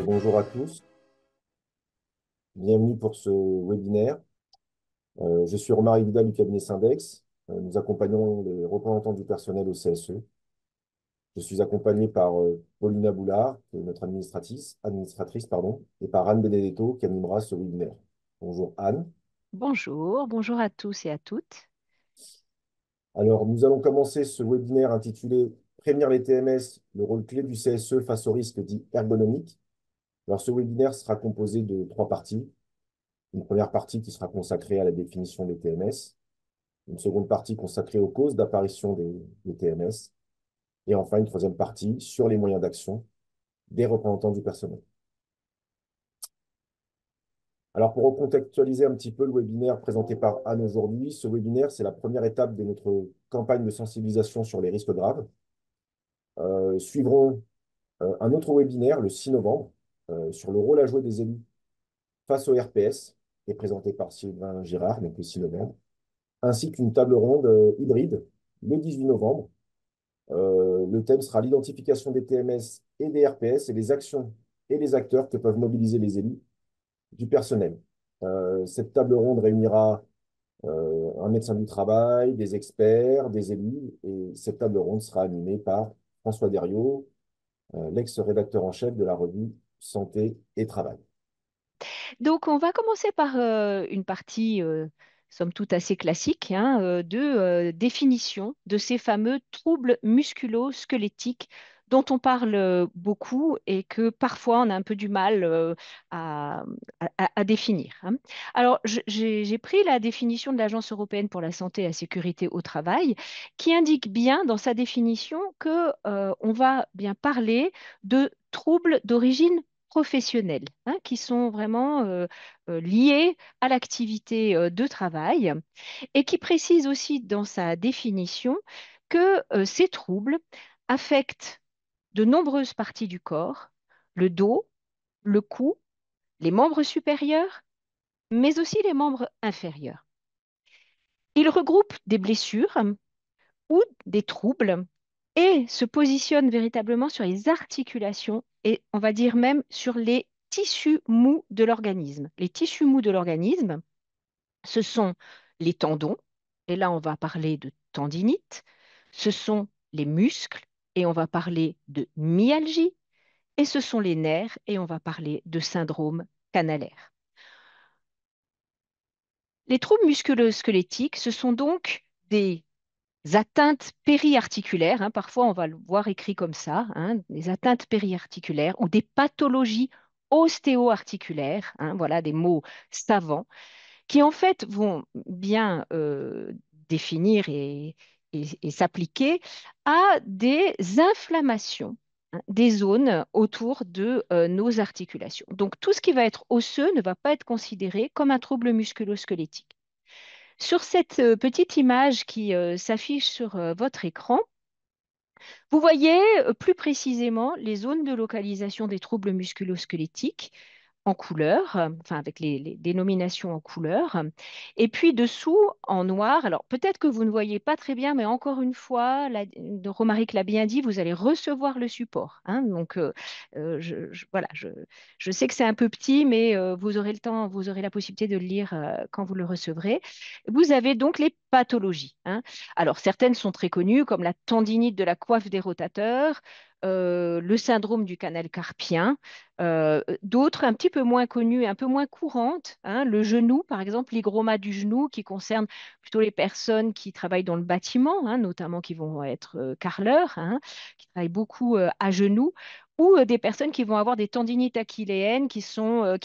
Bonjour à tous, bienvenue pour ce webinaire. Je suis Romaric Vidal du cabinet Syndex. Nous accompagnons les représentants du personnel au CSE. Je suis accompagné par Paulina Boulard, qui est notre administratrice, pardon, et par Anne Benedetto, qui animera ce webinaire. Bonjour Anne. Bonjour, bonjour à tous et à toutes. Alors, nous allons commencer ce webinaire intitulé Prévenir les TMS, le rôle clé du CSE face aux risques dits ergonomiques. Alors, ce webinaire sera composé de trois parties. Une première partie qui sera consacrée à la définition des TMS, une seconde partie consacrée aux causes d'apparition des TMS, et enfin une troisième partie sur les moyens d'action des représentants du personnel. Alors pour recontextualiser un petit peu le webinaire présenté par Anne aujourd'hui, ce webinaire, c'est la première étape de notre campagne de sensibilisation sur les risques graves. Suivront un autre webinaire le 6 novembre sur le rôle à jouer des élus face au RPS, qui est présenté par Sylvain Girard, donc le 6 novembre, ainsi qu'une table ronde hybride le 18 novembre. Le thème sera l'identification des TMS et des RPS et les actions et les acteurs que peuvent mobiliser les élus du personnel. Cette table ronde réunira un médecin du travail, des experts, des élus, et cette table ronde sera animée par François Deriot, l'ex-rédacteur en chef de la revue Santé et Travail. Donc, on va commencer par une partie, somme toute assez classique, hein, de définition de ces fameux troubles musculo-squelettiques dont on parle beaucoup et que parfois on a un peu du mal à, à définir, hein. Alors, j'ai pris la définition de l'Agence européenne pour la santé et la sécurité au travail, qui indique bien dans sa définition que on va bien parler de troubles d'origine professionnels, hein, qui sont vraiment liés à l'activité de travail et qui précise aussi dans sa définition que ces troubles affectent de nombreuses parties du corps, le dos, le cou, les membres supérieurs, mais aussi les membres inférieurs. Ils regroupent des blessures ou des troubles et se positionnent véritablement sur les articulations et on va dire même sur les tissus mous de l'organisme. Les tissus mous de l'organisme, ce sont les tendons, et là on va parler de tendinite, ce sont les muscles, et on va parler de myalgie, et ce sont les nerfs, et on va parler de syndrome canalaire. Les troubles musculo-squelettiques, ce sont donc des atteintes périarticulaires, hein, parfois on va le voir écrit comme ça, hein, des atteintes périarticulaires ou des pathologies ostéo-articulaires, hein, voilà des mots savants, qui en fait vont bien définir et s'appliquer à des inflammations, hein, des zones autour de nos articulations. Donc tout ce qui va être osseux ne va pas être considéré comme un trouble musculo-squelettique. Sur cette petite image qui s'affiche sur votre écran, vous voyez plus précisément les zones de localisation des troubles musculo-squelettiques en couleur, enfin avec les dénominations en couleur. Et puis dessous, en noir, alors peut-être que vous ne voyez pas très bien, mais encore une fois, Romaric l'a bien dit, vous allez recevoir le support, hein. Donc voilà, je sais que c'est un peu petit, mais vous aurez le temps, vous aurez la possibilité de le lire quand vous le recevrez. Vous avez donc les pathologies, hein. Alors certaines sont très connues, comme la tendinite de la coiffe des rotateurs, le syndrome du canal carpien. D'autres un petit peu moins connues, un peu moins courantes, hein, le genou, par exemple, l'hygroma du genou, qui concerne plutôt les personnes qui travaillent dans le bâtiment, hein, notamment qui vont être carreleurs, hein, qui travaillent beaucoup à genoux, ou des personnes qui vont avoir des tendinites achilléennes qui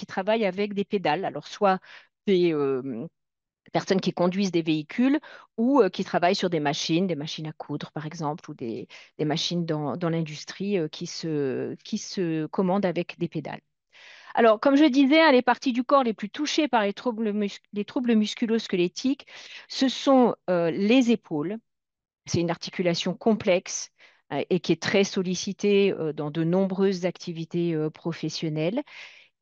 travaillent avec des pédales. Alors, soit des personnes qui conduisent des véhicules ou qui travaillent sur des machines à coudre, par exemple, ou des machines dans l'industrie qui se commandent avec des pédales. Alors, comme je disais, hein, les parties du corps les plus touchées par les troubles musculo-squelettiques, ce sont les épaules. C'est une articulation complexe et qui est très sollicitée dans de nombreuses activités professionnelles.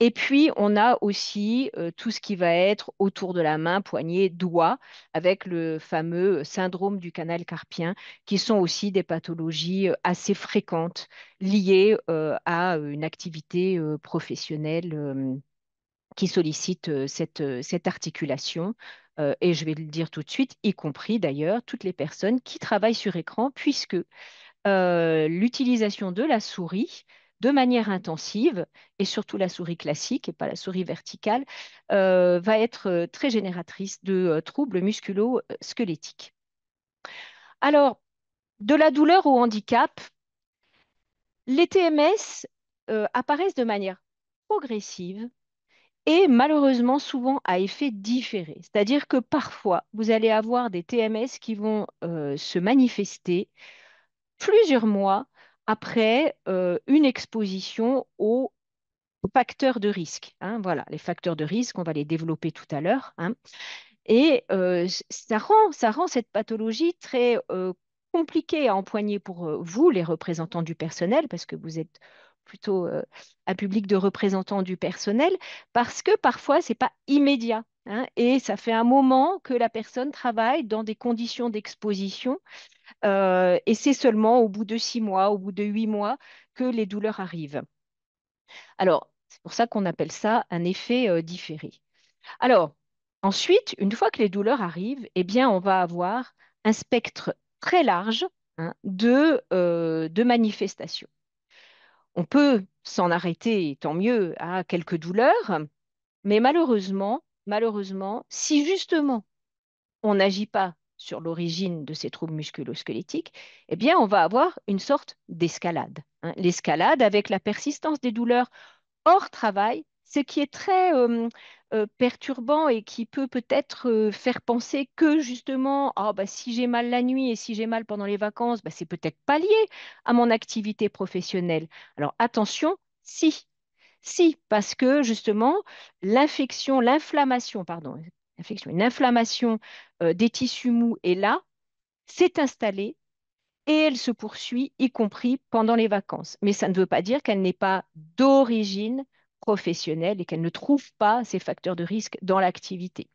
Et puis, on a aussi tout ce qui va être autour de la main, poignet, doigt, avec le fameux syndrome du canal carpien, qui sont aussi des pathologies assez fréquentes liées à une activité professionnelle qui sollicite cette articulation. Et je vais le dire tout de suite, y compris d'ailleurs toutes les personnes qui travaillent sur écran, puisque l'utilisation de la souris de manière intensive, et surtout la souris classique et pas la souris verticale, va être très génératrice de troubles musculo-squelettiques. Alors, de la douleur au handicap, les TMS apparaissent de manière progressive et malheureusement souvent à effet différé. C'est-à-dire que parfois, vous allez avoir des TMS qui vont se manifester plusieurs mois après une exposition aux facteurs de risque, hein. Voilà, les facteurs de risque, on va les développer tout à l'heure, hein. Et ça rend cette pathologie très compliquée à empoigner pour vous, les représentants du personnel, parce que vous êtes plutôt un public de représentants du personnel, parce que parfois, ce n'est pas immédiat, hein, et ça fait un moment que la personne travaille dans des conditions d'exposition, et c'est seulement au bout de 6 mois, au bout de 8 mois, que les douleurs arrivent. Alors, c'est pour ça qu'on appelle ça un effet différé. Alors, ensuite, une fois que les douleurs arrivent, eh bien, on va avoir un spectre très large, hein, de manifestations. On peut s'en arrêter, tant mieux, à quelques douleurs, mais malheureusement, si justement on n'agit pas sur l'origine de ces troubles musculo-squelettiques, eh bien, on va avoir une sorte d'escalade, hein. L'escalade avec la persistance des douleurs hors travail, ce qui est très perturbant et qui peut peut-être faire penser que justement, ah, bah, si j'ai mal la nuit et si j'ai mal pendant les vacances, bah, c'est peut-être pas lié à mon activité professionnelle. Alors attention, si, parce que justement, une inflammation des tissus mous est là, s'est installée et elle se poursuit, y compris pendant les vacances. Mais ça ne veut pas dire qu'elle n'est pas d'origine professionnelle et qu'elle ne trouve pas ces facteurs de risque dans l'activité.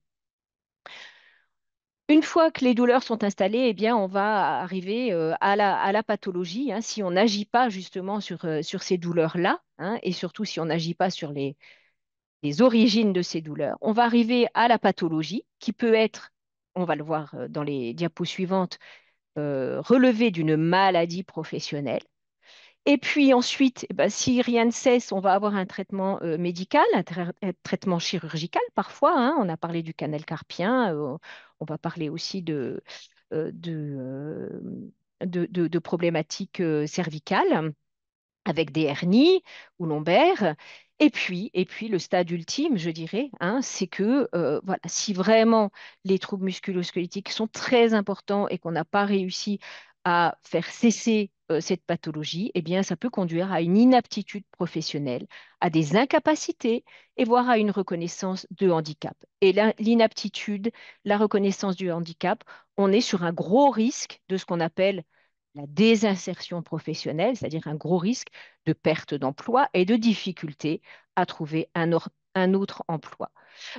Une fois que les douleurs sont installées, eh bien, on va arriver à la pathologie, hein, si on n'agit pas justement sur ces douleurs-là, hein, et surtout si on n'agit pas sur les origines de ces douleurs. On va arriver à la pathologie qui peut être, on va le voir dans les diapos suivantes, relevée d'une maladie professionnelle. Et puis ensuite, eh ben, si rien ne cesse, on va avoir un traitement médical, un traitement chirurgical parfois, hein. On a parlé du canal carpien, on va parler aussi euh, de, euh, de problématiques cervicales avec des hernies ou lombaires. Et puis le stade ultime, je dirais, hein, c'est que voilà, si vraiment les troubles musculo-squelettiques sont très importants et qu'on n'a pas réussi à faire cesser cette pathologie, eh bien, ça peut conduire à une inaptitude professionnelle, à des incapacités et voire à une reconnaissance de handicap. Et l'inaptitude, la reconnaissance du handicap, on est sur un gros risque de ce qu'on appelle la désinsertion professionnelle, c'est-à-dire un gros risque de perte d'emploi et de difficulté à trouver un autre emploi.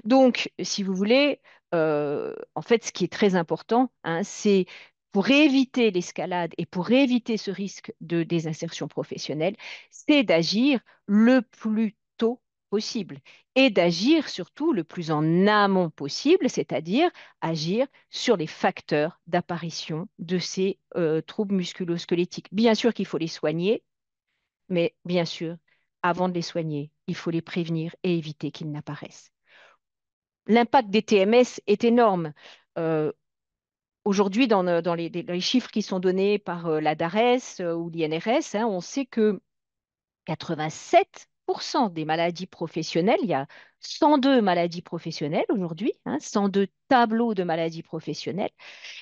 Donc, si vous voulez, en fait, ce qui est très important, hein, c'est pour éviter l'escalade et pour éviter ce risque de désinsertion professionnelle, c'est d'agir le plus tôt possible et d'agir surtout le plus en amont possible, c'est-à-dire agir sur les facteurs d'apparition de ces troubles musculo-squelettiques. Bien sûr qu'il faut les soigner, mais bien sûr, avant de les soigner, il faut les prévenir et éviter qu'ils n'apparaissent. L'impact des TMS est énorme. Euh, Aujourd'hui, dans les chiffres qui sont donnés par la DARES ou l'INRS, hein, on sait que 87% des maladies professionnelles, il y a 102 maladies professionnelles aujourd'hui, hein, 102 tableaux de maladies professionnelles.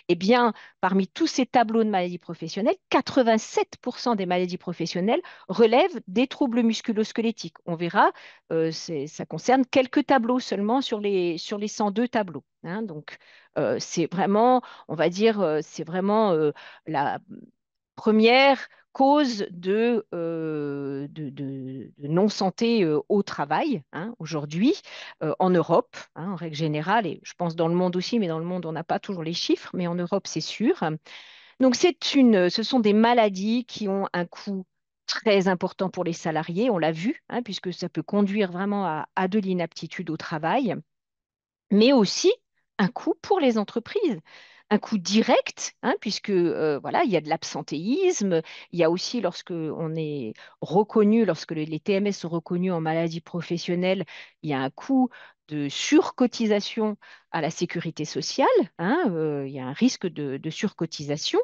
Eh bien, parmi tous ces tableaux de maladies professionnelles, 87% des maladies professionnelles relèvent des troubles musculo-squelettiques. On verra, ça concerne quelques tableaux seulement sur les 102 tableaux, hein. Donc, c'est vraiment, on va dire, c'est vraiment la première causes de non-santé au travail, hein, aujourd'hui en Europe, hein, en règle générale, et je pense dans le monde aussi, mais dans le monde, on n'a pas toujours les chiffres, mais en Europe, c'est sûr. Donc, ce sont des maladies qui ont un coût très important pour les salariés, on l'a vu, hein, puisque ça peut conduire vraiment à de l'inaptitude au travail, mais aussi un coût pour les entreprises. Un coût direct, hein, puisque voilà, il y a de l'absentéisme, il y a aussi lorsque on est reconnu, lorsque les TMS sont reconnus en maladie professionnelle, il y a un coût de surcotisation à la sécurité sociale, hein, il y a un risque de surcotisation,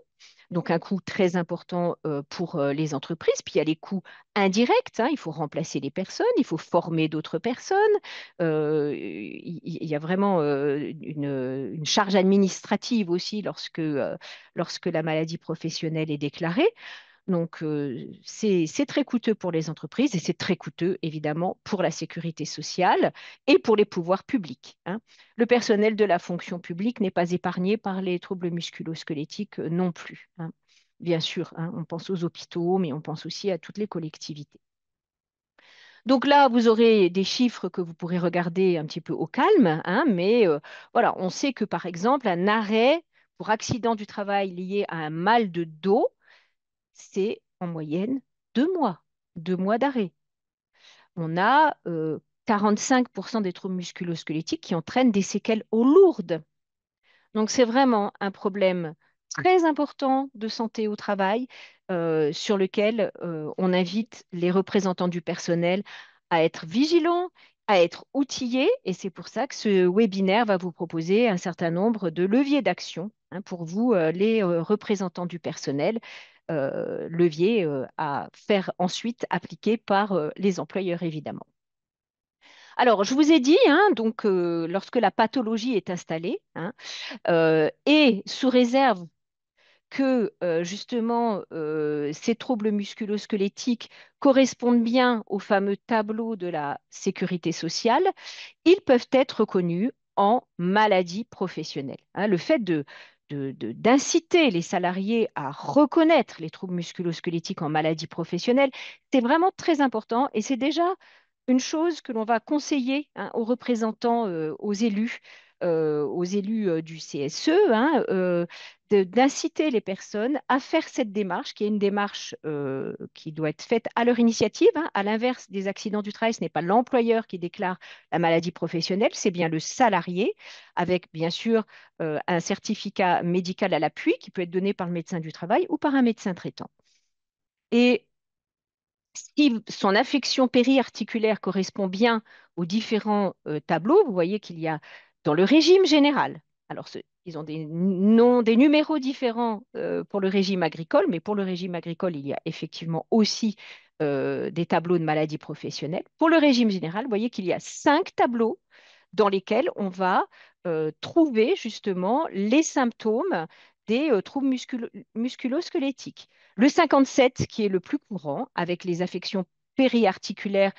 donc un coût très important pour les entreprises. Puis il y a les coûts indirects, hein, il faut remplacer les personnes, il faut former d'autres personnes, il y a vraiment une charge administrative aussi lorsque la maladie professionnelle est déclarée. Donc, c'est très coûteux pour les entreprises et c'est très coûteux, évidemment, pour la sécurité sociale et pour les pouvoirs publics, hein. Le personnel de la fonction publique n'est pas épargné par les troubles musculo-squelettiques non plus, hein. Bien sûr, hein, on pense aux hôpitaux, mais on pense aussi à toutes les collectivités. Donc là, vous aurez des chiffres que vous pourrez regarder un petit peu au calme, hein, mais voilà, on sait que par exemple, un arrêt pour accident du travail lié à un mal de dos, c'est en moyenne 2 mois, 2 mois d'arrêt. On a 45% des troubles musculo-squelettiques qui entraînent des séquelles au lourdes. Donc, c'est vraiment un problème très important de santé au travail sur lequel on invite les représentants du personnel à être vigilants, à être outillés. Et c'est pour ça que ce webinaire va vous proposer un certain nombre de leviers d'action, hein, pour vous, les représentants du personnel, leviers à faire ensuite appliquer par les employeurs, évidemment. Alors, je vous ai dit, hein, donc, lorsque la pathologie est installée, hein, et sous réserve que justement ces troubles musculo-squelettiques correspondent bien au fameux tableau de la sécurité sociale, ils peuvent être reconnus en maladie professionnelle, hein. Le fait d'inciter les salariés à reconnaître les troubles musculo-squelettiques en maladie professionnelle, c'est vraiment très important et c'est déjà une chose que l'on va conseiller, hein, aux représentants, aux élus du CSE, hein, d'inciter les personnes à faire cette démarche, qui est une démarche qui doit être faite à leur initiative, hein. À l'inverse des accidents du travail, ce n'est pas l'employeur qui déclare la maladie professionnelle, c'est bien le salarié, avec bien sûr un certificat médical à l'appui qui peut être donné par le médecin du travail ou par un médecin traitant. Et si son affection périarticulaire correspond bien aux différents tableaux, vous voyez qu'il y a dans le régime général, alors ils ont des noms, des numéros différents pour le régime agricole, mais pour le régime agricole, il y a effectivement aussi des tableaux de maladies professionnelles. Pour le régime général, vous voyez qu'il y a 5 tableaux dans lesquels on va trouver justement les symptômes des troubles musculo-squelettiques. Le 57, qui est le plus courant, avec les affections périarticulaires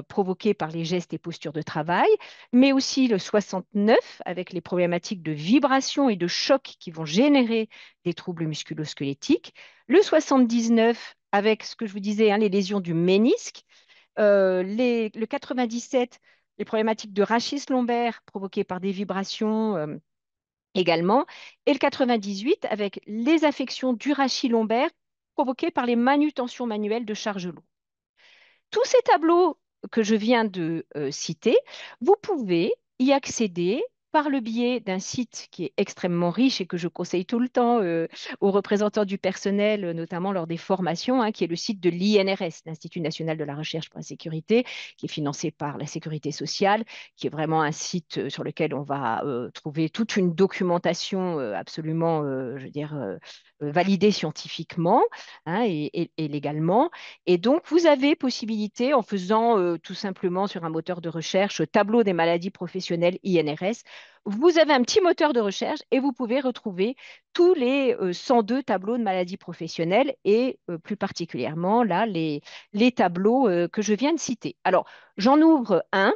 provoquées par les gestes et postures de travail, mais aussi le 69, avec les problématiques de vibration et de choc qui vont générer des troubles musculo-squelettiques. Le 79, avec ce que je vous disais, hein, les lésions du ménisque. Le 97, les problématiques de rachis lombaire provoquées par des vibrations également, et le 98 avec les affections du rachis lombaire provoquées par les manutentions manuelles de charge lourde. Tous ces tableaux que je viens de citer, vous pouvez y accéder par le biais d'un site qui est extrêmement riche et que je conseille tout le temps aux représentants du personnel, notamment lors des formations, hein, qui est le site de l'INRS, l'Institut national de la recherche pour la sécurité, qui est financé par la sécurité sociale, qui est vraiment un site sur lequel on va trouver toute une documentation absolument, je veux dire, validée scientifiquement, hein, et légalement. Et donc, vous avez possibilité, en faisant tout simplement sur un moteur de recherche tableau des maladies professionnelles INRS, vous avez un petit moteur de recherche et vous pouvez retrouver tous les 102 tableaux de maladies professionnelles et plus particulièrement là les tableaux que je viens de citer. Alors, j'en ouvre un,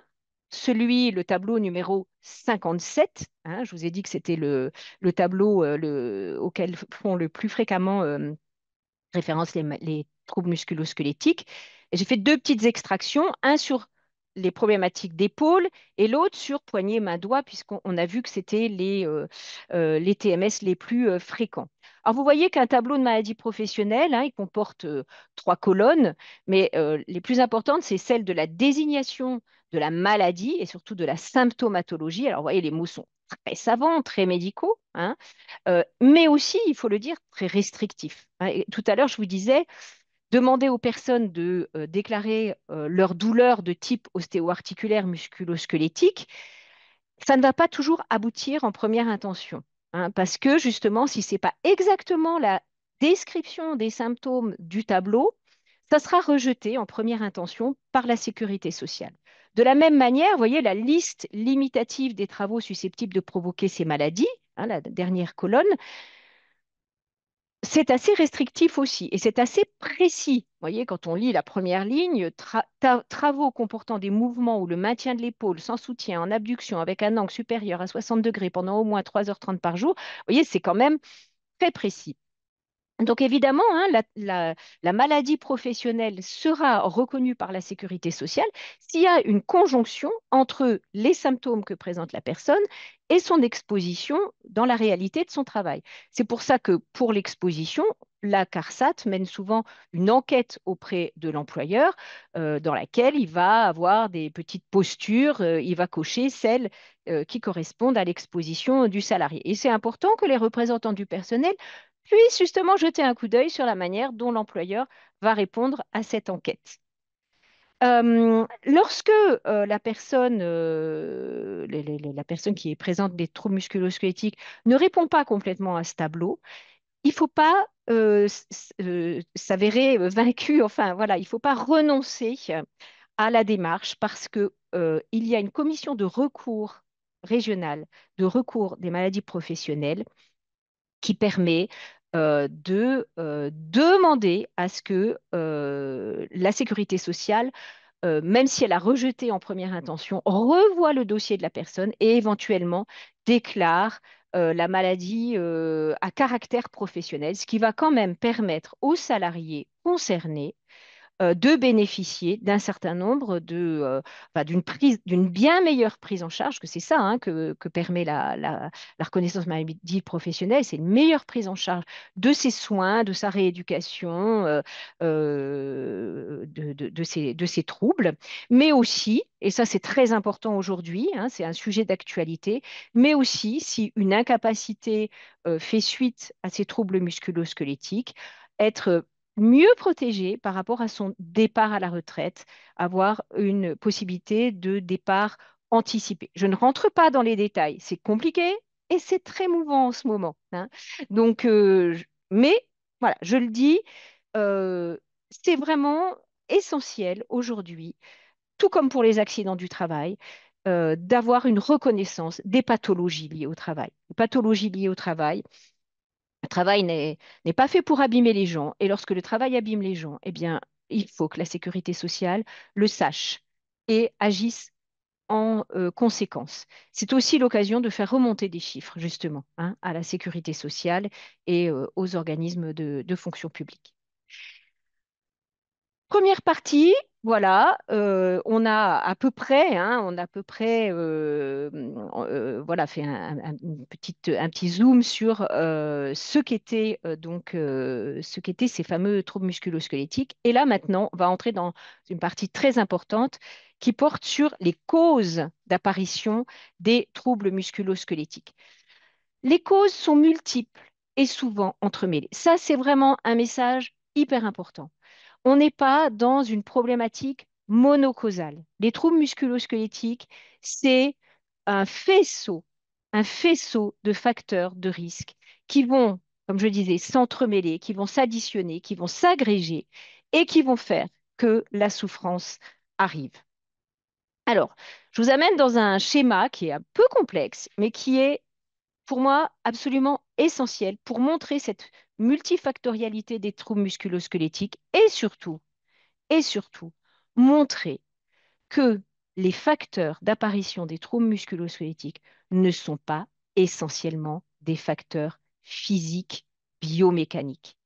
le tableau numéro 57. Hein, je vous ai dit que c'était le tableau auquel font le plus fréquemment référence les troubles musculo-squelettiques. Et j'ai fait deux petites extractions, un sur les problématiques d'épaule et l'autre sur poignet, main, doigt, puisqu'on a vu que c'était les TMS les plus fréquents. Alors, vous voyez qu'un tableau de maladie professionnelle, hein, il comporte trois colonnes, mais les plus importantes, c'est celle de la désignation de la maladie et surtout de la symptomatologie. Alors, vous voyez, les mots sont très savants, très médicaux, hein, mais aussi, il faut le dire, très restrictif, hein. Et tout à l'heure, je vous disais, demander aux personnes de déclarer leur douleur de type ostéo-articulaire musculo-squelettique, ça ne va pas toujours aboutir en première intention, hein, parce que justement, si ce n'est pas exactement la description des symptômes du tableau, ça sera rejeté en première intention par la sécurité sociale. De la même manière, vous voyez la liste limitative des travaux susceptibles de provoquer ces maladies, hein, la dernière colonne, c'est assez restrictif aussi et c'est assez précis. Vous voyez, quand on lit la première ligne, travaux comportant des mouvements ou le maintien de l'épaule sans soutien en abduction avec un angle supérieur à 60 degrés pendant au moins 3h30 par jour, vous voyez, c'est quand même très précis. Donc évidemment, hein, la maladie professionnelle sera reconnue par la sécurité sociale s'il y a une conjonction entre les symptômes que présente la personne et son exposition dans la réalité de son travail. C'est pour ça que pour l'exposition, la CARSAT mène souvent une enquête auprès de l'employeur dans laquelle il va avoir des petites postures, il va cocher celles qui correspondent à l'exposition du salarié. Et c'est important que les représentants du personnel puisse justement jeter un coup d'œil sur la manière dont l'employeur va répondre à cette enquête. Lorsque la personne qui est présente des troubles musculo-squelettiques ne répond pas complètement à ce tableau, il ne faut pas s'avérer vaincu, enfin voilà, il ne faut pas renoncer à la démarche parce que, il y a une commission de recours régionale de recours des maladies professionnelles qui permet de demander à ce que la sécurité sociale, même si elle a rejeté en première intention, revoie le dossier de la personne et éventuellement déclare la maladie à caractère professionnel, ce qui va quand même permettre aux salariés concernés de bénéficier d'un certain nombre enfin, d'une bien meilleure prise en charge, que c'est ça hein, que permet la reconnaissance maladie professionnelle, c'est une meilleure prise en charge de ses soins, de sa rééducation, de ses troubles, mais aussi, et ça c'est très important aujourd'hui, hein, c'est un sujet d'actualité, mais aussi si une incapacité fait suite à ces troubles musculo-squelettiques, être mieux protégé par rapport à son départ à la retraite, avoir une possibilité de départ anticipé. Je ne rentre pas dans les détails, c'est compliqué et c'est très mouvant en ce moment, hein. Donc, mais voilà, je le dis, euh, c'est vraiment essentiel aujourd'hui, tout comme pour les accidents du travail, d'avoir une reconnaissance des pathologies liées au travail. Les pathologies liées au travail, le travail n'est pas fait pour abîmer les gens. Et lorsque le travail abîme les gens, eh bien, il faut que la sécurité sociale le sache et agisse en conséquence. C'est aussi l'occasion de faire remonter des chiffres, justement, hein, à la sécurité sociale et aux organismes de fonction publique. Première partie, voilà, on a à peu près, voilà, fait un petit zoom sur ce qu'étaient ces fameux troubles musculo-squelettiques. Et là, maintenant, on va entrer dans une partie très importante qui porte sur les causes d'apparition des troubles musculo-squelettiques. Les causes sont multiples et souvent entremêlées. Ça, c'est vraiment un message hyper important. On n'est pas dans une problématique monocausale. Les troubles musculo-squelettiques, c'est un faisceau, un faisceau de facteurs de risque qui vont, comme je disais, s'entremêler, qui vont s'additionner, qui vont s'agréger et qui vont faire que la souffrance arrive. Alors, je vous amène dans un schéma qui est un peu complexe, mais qui est pour moi absolument essentiel pour montrer cette multifactorialité des troubles musculo-squelettiques et surtout, montrer que les facteurs d'apparition des troubles musculo-squelettiques ne sont pas essentiellement des facteurs physiques, biomécaniques.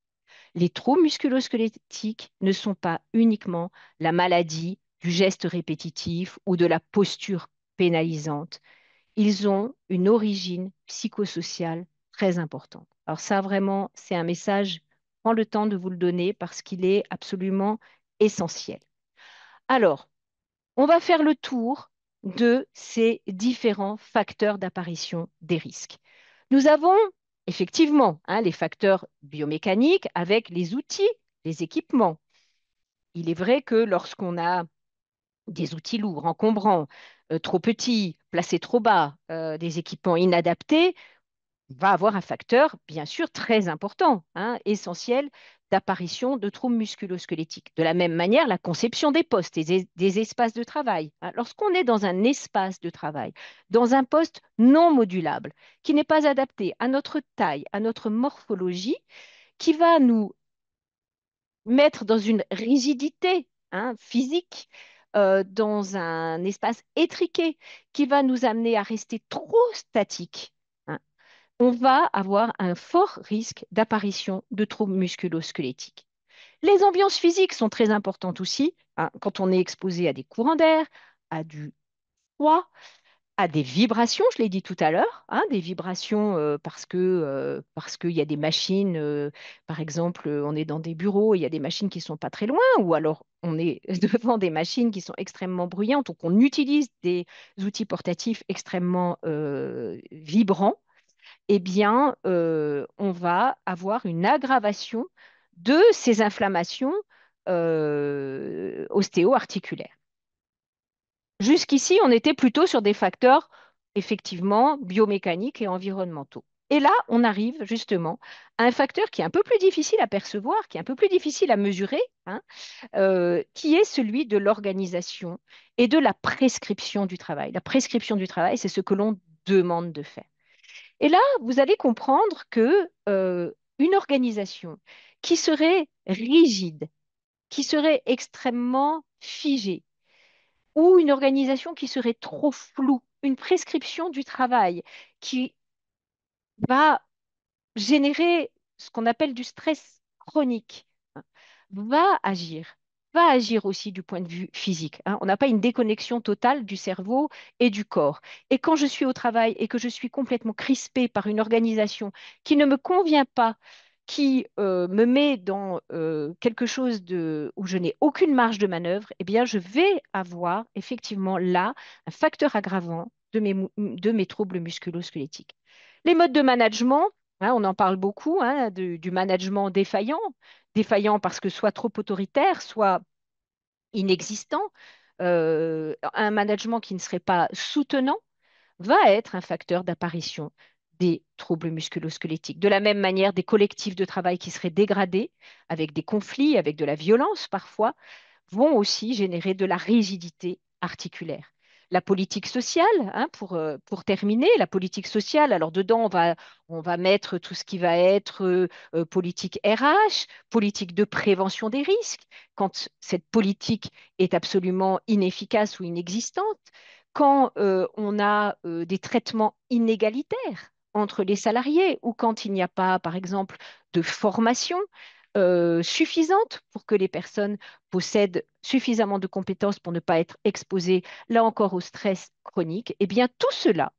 Les troubles musculo-squelettiques ne sont pas uniquement la maladie du geste répétitif ou de la posture pénalisante. Ils ont une origine psychosociale très importante. Alors ça, vraiment, c'est un message, prends le temps de vous le donner parce qu'il est absolument essentiel. Alors, on va faire le tour de ces différents facteurs d'apparition des risques. Nous avons effectivement les facteurs biomécaniques avec les outils, les équipements. Il est vrai que lorsqu'on a des outils lourds, encombrants, trop petits, placés trop bas, des équipements inadaptés, va avoir un facteur, bien sûr, très important, essentiel, d'apparition de troubles musculo-squelettiques. De la même manière, la conception des postes et des espaces de travail. Lorsqu'on est dans un espace de travail, dans un poste non modulable, qui n'est pas adapté à notre taille, à notre morphologie, qui va nous mettre dans une rigidité physique, dans un espace étriqué, qui va nous amener à rester trop statique, hein, on va avoir un fort risque d'apparition de troubles musculo-squelettiques. Les ambiances physiques sont très importantes aussi, quand on est exposé à des courants d'air, à du froid, à des vibrations, je l'ai dit tout à l'heure, des vibrations parce qu'il y a des machines, par exemple, on est dans des bureaux, il y a des machines qui sont pas très loin, ou alors on est devant des machines qui sont extrêmement bruyantes, ou qu'on utilise des outils portatifs extrêmement vibrants, eh bien, on va avoir une aggravation de ces inflammations ostéo-articulaires. Jusqu'ici, on était plutôt sur des facteurs effectivement biomécaniques et environnementaux. Et là, on arrive justement à un facteur qui est un peu plus difficile à percevoir, qui est un peu plus difficile à mesurer, qui est celui de l'organisation et de la prescription du travail. La prescription du travail, c'est ce que l'on demande de faire. Et là, vous allez comprendre que une organisation qui serait rigide, qui serait extrêmement figée, ou une organisation qui serait trop floue, une prescription du travail qui va générer ce qu'on appelle du stress chronique, hein, va agir, va agir aussi du point de vue physique. On n'a pas une déconnexion totale du cerveau et du corps. Et quand je suis au travail et que je suis complètement crispée par une organisation qui ne me convient pas, qui me met dans quelque chose où je n'ai aucune marge de manœuvre, eh bien, je vais avoir effectivement là un facteur aggravant de mes troubles musculo-squelettiques. Les modes de management, on en parle beaucoup, du management défaillant, défaillant parce que soit trop autoritaire, soit inexistant. Un management qui ne serait pas soutenant va être un facteur d'apparition des troubles musculo-squelettiques. De la même manière, des collectifs de travail qui seraient dégradés, avec des conflits, avec de la violence parfois, vont aussi générer de la rigidité articulaire. La politique sociale, pour terminer, la politique sociale, alors dedans, on va mettre tout ce qui va être politique RH, politique de prévention des risques, quand cette politique est absolument inefficace ou inexistante, quand on a des traitements inégalitaires entre les salariés ou quand il n'y a pas, par exemple, de formation suffisante pour que les personnes possèdent suffisamment de compétences pour ne pas être exposées, là encore, au stress chronique, eh bien, tout cela,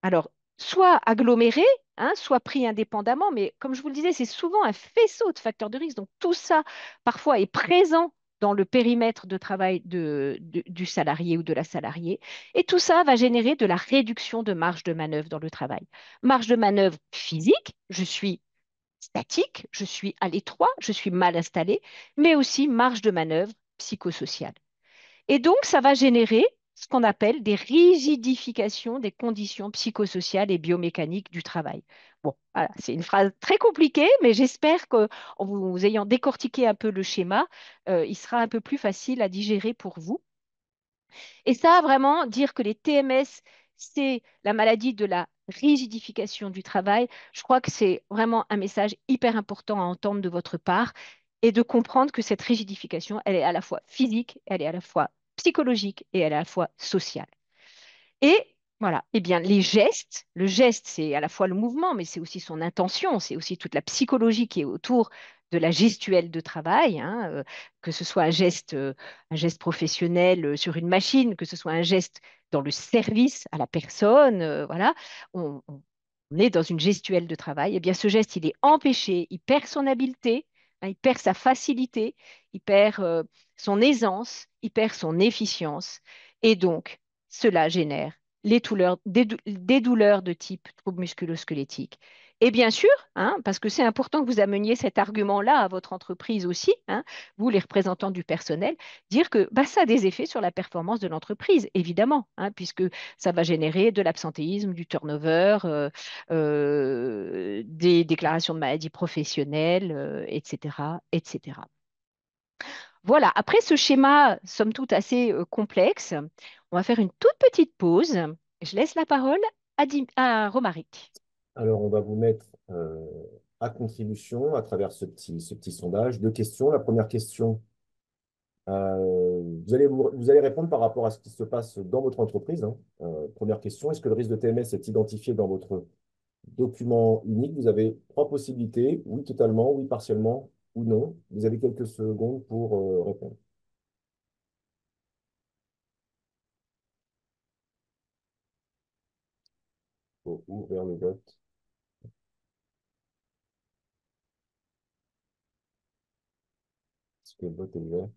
alors, soit aggloméré, soit pris indépendamment, mais comme je vous le disais, c'est souvent un faisceau de facteurs de risque. Donc, tout ça, parfois, est présent dans le périmètre de travail du salarié ou de la salariée. Et tout ça va générer de la réduction de marge de manœuvre dans le travail. Marge de manœuvre physique, je suis statique, je suis à l'étroit, je suis mal installé, mais aussi marge de manœuvre psychosociale. Et donc, ça va générer ce qu'on appelle des rigidifications des conditions psychosociales et biomécaniques du travail. Bon, voilà, c'est une phrase très compliquée, mais j'espère qu'en vous ayant décortiqué un peu le schéma, il sera un peu plus facile à digérer pour vous. Et ça, vraiment, dire que les TMS, c'est la maladie de la rigidification du travail, je crois que c'est vraiment un message hyper important à entendre de votre part et de comprendre que cette rigidification, elle est à la fois physique, elle est à la fois psychologique et elle est à la fois sociale. Et Voilà. Eh bien, les gestes, le geste, c'est à la fois le mouvement, mais c'est aussi son intention, c'est aussi toute la psychologie qui est autour de la gestuelle de travail, hein, que ce soit un geste professionnel sur une machine, que ce soit un geste dans le service à la personne, voilà. On est dans une gestuelle de travail. Eh bien, ce geste, il est empêché, il perd son habileté, hein, il perd sa facilité, il perd son aisance, il perd son efficience, et donc, cela génère des douleurs de type trouble musculo-squelettique. Et bien sûr, hein, parce que c'est important que vous ameniez cet argument-là à votre entreprise aussi, hein, vous les représentants du personnel, dire que bah, ça a des effets sur la performance de l'entreprise, évidemment, hein, puisque ça va générer de l'absentéisme, du turnover, des déclarations de maladies professionnelles, etc., etc. Voilà, après ce schéma, somme toute assez complexe, on va faire une toute petite pause. Je laisse la parole à Romaric. Alors, on va vous mettre à contribution à travers ce petit sondage deux questions. La première question, vous allez répondre par rapport à ce qui se passe dans votre entreprise, hein. Première question, est-ce que le risque de TMS est identifié dans votre document unique? Vous avez trois possibilités, oui totalement, oui partiellement ou non. Vous avez quelques secondes pour répondre. Il faut ouvrir le vote. Est-ce que le vote est ouvert?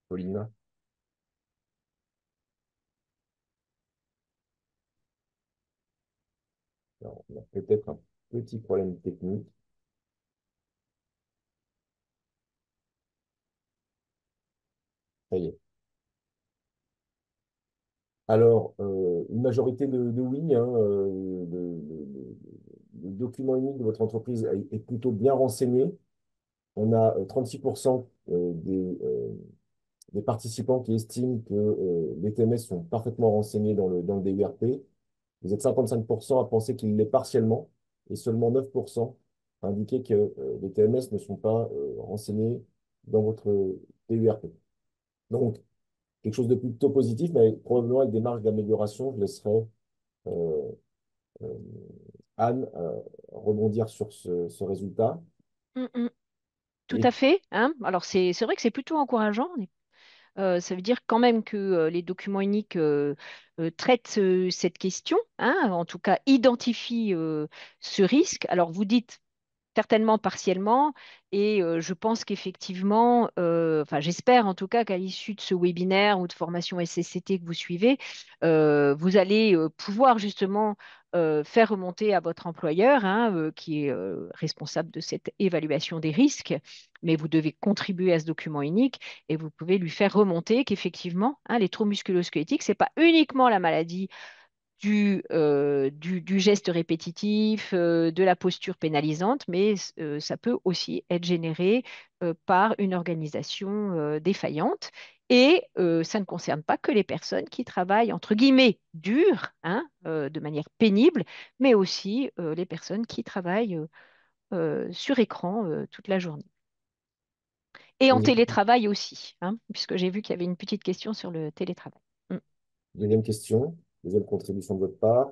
Paulina? Alors, on a peut-être un petit problème technique. Ça y est. Alors, une majorité de oui, hein, le document unique de votre entreprise est plutôt bien renseigné. On a 36% des participants qui estiment que les TMS sont parfaitement renseignés dans le DURP. Vous êtes 55% à penser qu'il l'est partiellement et seulement 9% à indiquer que les TMS ne sont pas renseignés dans votre DURP. Donc, quelque chose de plutôt positif, mais probablement avec des marges d'amélioration. Je laisserai euh, euh, Anne rebondir sur ce résultat. Mm, mm. Tout Et à fait, hein. Alors c'est vrai que c'est plutôt encourageant. Ça veut dire quand même que les documents uniques traitent cette question, hein, en tout cas identifient ce risque. Alors vous dites certainement partiellement. Et je pense qu'effectivement, enfin j'espère en tout cas qu'à l'issue de ce webinaire ou de formation SSCT que vous suivez, vous allez pouvoir justement faire remonter à votre employeur, hein, qui est responsable de cette évaluation des risques, mais vous devez contribuer à ce document unique et vous pouvez lui faire remonter qu'effectivement, hein, les troubles musculo-squelettiques, ce n'est pas uniquement la maladie du geste répétitif, de la posture pénalisante, mais ça peut aussi être généré par une organisation défaillante. Et ça ne concerne pas que les personnes qui travaillent, entre guillemets, dur, hein, de manière pénible, mais aussi les personnes qui travaillent sur écran toute la journée. Et en deuxième, télétravail aussi, hein, puisque j'ai vu qu'il y avait une petite question sur le télétravail. Mm. deuxième question, deuxième contribution de votre part.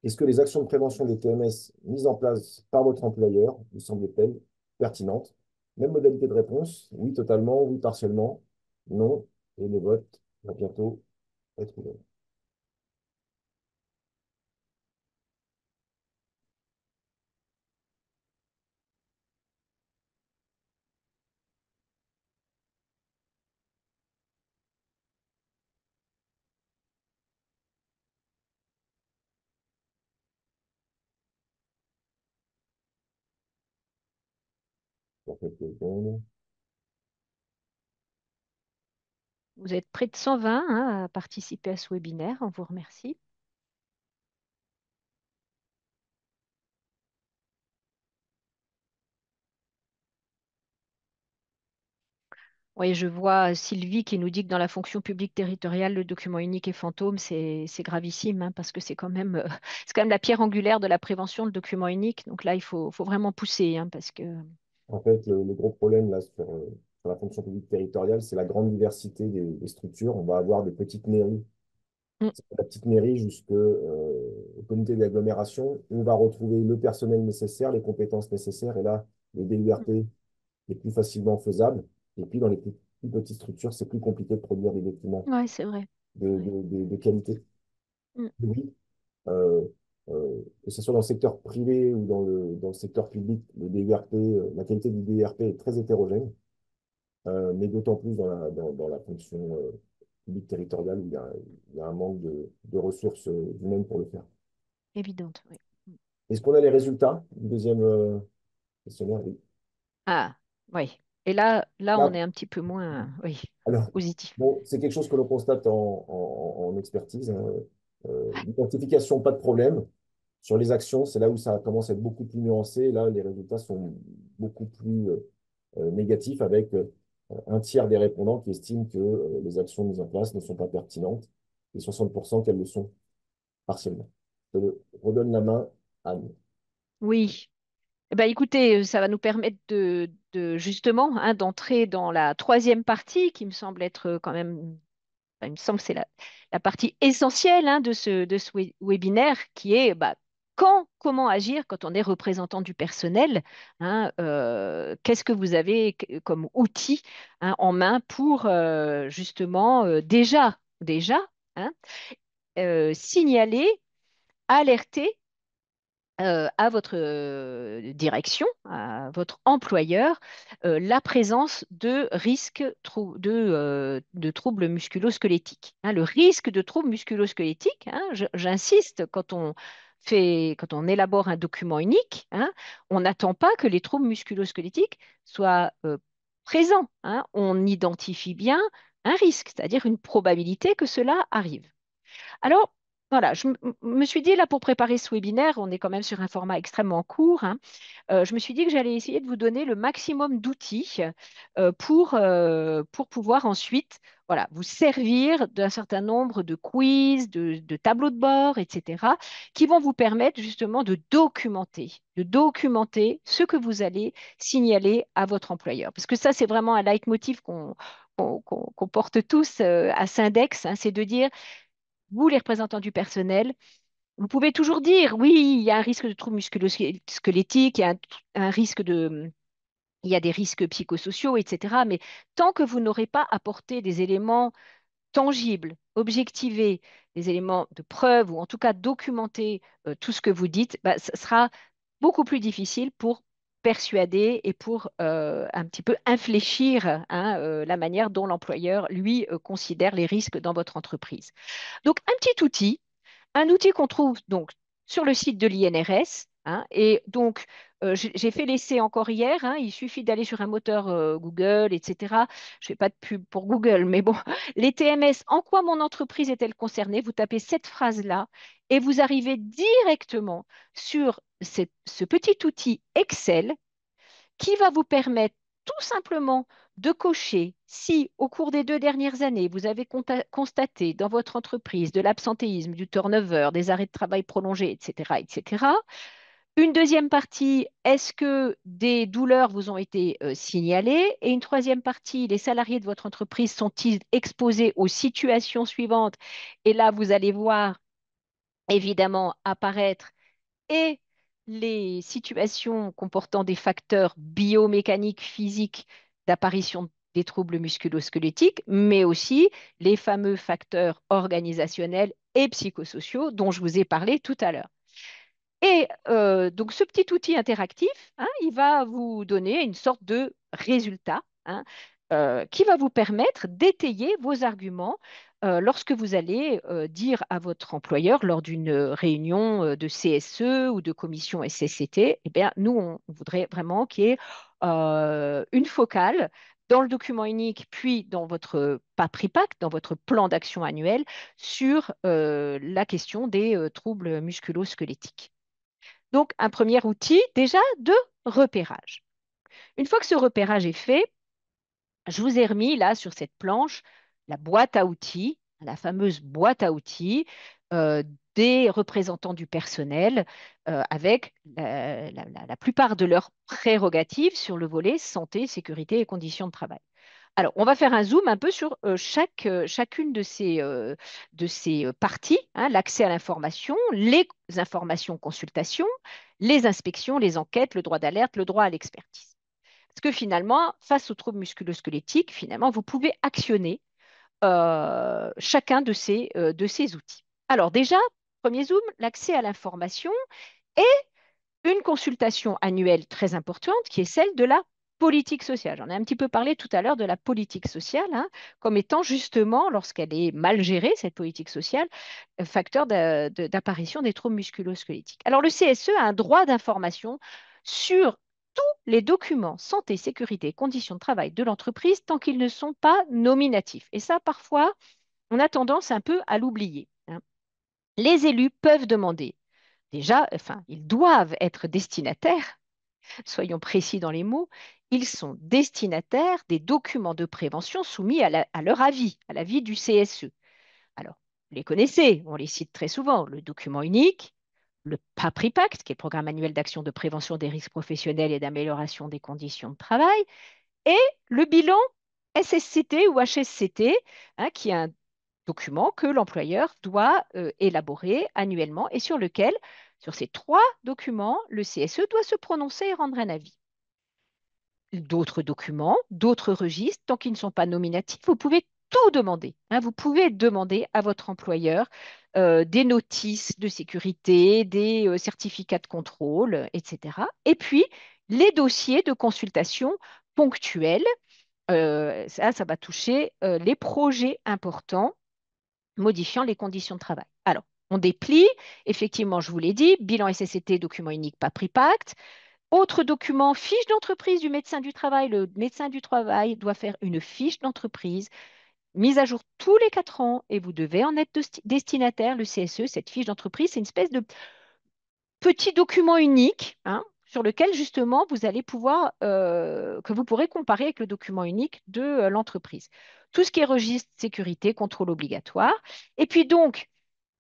Est-ce que les actions de prévention des TMS mises en place par votre employeur vous semblent-elles pertinentes? Même modalité de réponse, oui totalement, oui partiellement, non, et le vote va bientôt être ouvert. Pour quelques secondes. Vous êtes près de 120 hein, à participer à ce webinaire. On vous remercie. Oui, je vois Sylvie qui nous dit que dans la fonction publique territoriale, le document unique est fantôme. C'est gravissime hein, parce que c'est quand même, c'est quand même la pierre angulaire de la prévention, le document unique. Donc là, faut vraiment pousser hein, parce que En fait, le gros problème là, sur la fonction publique territoriale, c'est la grande diversité des structures. On va avoir des petites mairies, Mm. la petite mairie jusqu'au comité d'agglomération. On va retrouver le personnel nécessaire, les compétences nécessaires. Et là, le DURP est plus facilement faisable. Et puis, dans les plus petites structures, c'est plus compliqué de produire des documents Ouais, c'est vrai. Ouais. de qualité. Mm. Oui, euh, que ce soit dans le secteur privé ou dans le secteur public, le DURP, la qualité du DURP est très hétérogène, mais d'autant plus dans la fonction publique territoriale où il y a un manque de ressources humaines pour le faire. Évidente, oui. Mm. Est-ce qu'on a les résultats du deuxième questionnaire? Oui. Ah, oui. Et là, on Là, est un petit peu moins, oui, alors, positif. bon, c'est quelque chose que l'on constate en expertise, hein. L'identification, pas de problème. Sur les actions, c'est là où ça commence à être beaucoup plus nuancé. Là, les résultats sont beaucoup plus négatifs avec un tiers des répondants qui estiment que les actions mises en place ne sont pas pertinentes et 60% qu'elles le sont partiellement. Je redonne la main à Anne. Oui. Eh ben, écoutez, ça va nous permettre justement hein, d'entrer dans la troisième partie qui me semble être quand même, enfin, il me semble que c'est la partie essentielle hein, de ce webinaire qui est bah, comment agir quand on est représentant du personnel, hein, qu'est-ce que vous avez comme outil hein, en main pour justement déjà hein, signaler, alerter à votre direction, à votre employeur, la présence de risques de troubles musculo-squelettiques. Hein, le risque de troubles musculo-squelettiques, hein, j'insiste, quand on élabore un document unique, hein, on n'attend pas que les troubles musculo-squelettiques soient présents. Hein. On identifie bien un risque, c'est-à-dire une probabilité que cela arrive. Alors, voilà, me suis dit, là, pour préparer ce webinaire, on est quand même sur un format extrêmement court, hein, je me suis dit que j'allais essayer de vous donner le maximum d'outils pour pouvoir ensuite voilà, vous servir d'un certain nombre de quiz, de tableaux de bord, etc., qui vont vous permettre justement de documenter ce que vous allez signaler à votre employeur. Parce que ça, c'est vraiment un leitmotiv qu'on porte tous à Syndex, hein, c'est de dire, vous, les représentants du personnel, vous pouvez toujours dire, oui, il y a un risque de troubles musculo-squelettiques, il y a des risques psychosociaux, etc. Mais tant que vous n'aurez pas apporté des éléments tangibles, objectivés, des éléments de preuve, ou en tout cas documenter tout ce que vous dites, bah, ce sera beaucoup plus difficile pour persuader et pour un petit peu infléchir hein, la manière dont l'employeur, lui, considère les risques dans votre entreprise. Donc, un outil qu'on trouve donc sur le site de l'INRS. Hein, et donc, j'ai fait l'essai encore hier. Hein, il suffit d'aller sur un moteur Google, etc. Je ne fais pas de pub pour Google, mais bon, les TMS, en quoi mon entreprise est-elle concernée? Vous tapez cette phrase-là et vous arrivez directement sur ce petit outil Excel qui va vous permettre tout simplement de cocher si au cours des 2 dernières années, vous avez constaté dans votre entreprise de l'absentéisme, du turnover, des arrêts de travail prolongés, etc., etc. Une deuxième partie, est-ce que des douleurs vous ont été signalées? Et une troisième partie, les salariés de votre entreprise sont-ils exposés aux situations suivantes? Et là, vous allez voir évidemment apparaître et les situations comportant des facteurs biomécaniques, physiques d'apparition des troubles musculo-squelettiques, mais aussi les fameux facteurs organisationnels et psychosociaux dont je vous ai parlé tout à l'heure. Et donc, ce petit outil interactif, hein, il va vous donner une sorte de résultat hein, qui va vous permettre d'étayer vos arguments lorsque vous allez dire à votre employeur lors d'une réunion de CSE ou de commission SSCT, eh bien, nous, on voudrait vraiment qu'il y ait une focale dans le document unique, puis dans votre PAPRIPAC, dans votre plan d'action annuel, sur la question des troubles musculo-squelettiques. Donc, un premier outil déjà de repérage. Une fois que ce repérage est fait, je vous ai remis là sur cette planche la boîte à outils, la fameuse boîte à outils, euh, des représentants du personnel avec la plupart de leurs prérogatives sur le volet santé, sécurité et conditions de travail. Alors, on va faire un zoom un peu sur chacune de ces parties, hein, l'accès à l'information, les informations consultations, les inspections, les enquêtes, le droit d'alerte, le droit à l'expertise. Parce que finalement, face aux troubles musculo-squelettiques, finalement, vous pouvez actionner chacun de ces outils. Alors déjà, premier zoom, l'accès à l'information et une consultation annuelle très importante qui est celle de la politique sociale. J'en ai un petit peu parlé tout à l'heure de la politique sociale, hein, comme étant justement, lorsqu'elle est mal gérée, cette politique sociale, facteur d'apparition des troubles musculo-squelettiques. Alors le CSE a un droit d'information sur tous les documents santé, sécurité, conditions de travail de l'entreprise tant qu'ils ne sont pas nominatifs. Et ça, parfois, on a tendance un peu à l'oublier, hein. Les élus peuvent demander, déjà, enfin, ils doivent être destinataires, soyons précis dans les mots, ils sont destinataires des documents de prévention soumis à leur avis, à l'avis du CSE. Alors, vous les connaissez, on les cite très souvent, le document unique, le PAPRIPACT, qui est le programme annuel d'action de prévention des risques professionnels et d'amélioration des conditions de travail, et le bilan SSCT ou HSCT, hein, qui est un document que l'employeur doit élaborer annuellement et sur lequel, sur ces trois documents, le CSE doit se prononcer et rendre un avis. D'autres documents, d'autres registres, tant qu'ils ne sont pas nominatifs, vous pouvez tout demander, hein. Vous pouvez demander à votre employeur des notices de sécurité, des certificats de contrôle, etc. Et puis, les dossiers de consultation ponctuels, ça va toucher les projets importants modifiant les conditions de travail. Alors, on déplie, effectivement, je vous l'ai dit, bilan SSCT, document unique, pas pris pacte. Autre document, fiche d'entreprise du médecin du travail. Le médecin du travail doit faire une fiche d'entreprise mise à jour tous les 4 ans et vous devez en être destinataire, le CSE. Cette fiche d'entreprise, c'est une espèce de petit document unique, hein, sur lequel justement vous allez pouvoir, que vous pourrez comparer avec le document unique de l'entreprise. Tout ce qui est registre, sécurité, contrôle obligatoire. Et puis donc,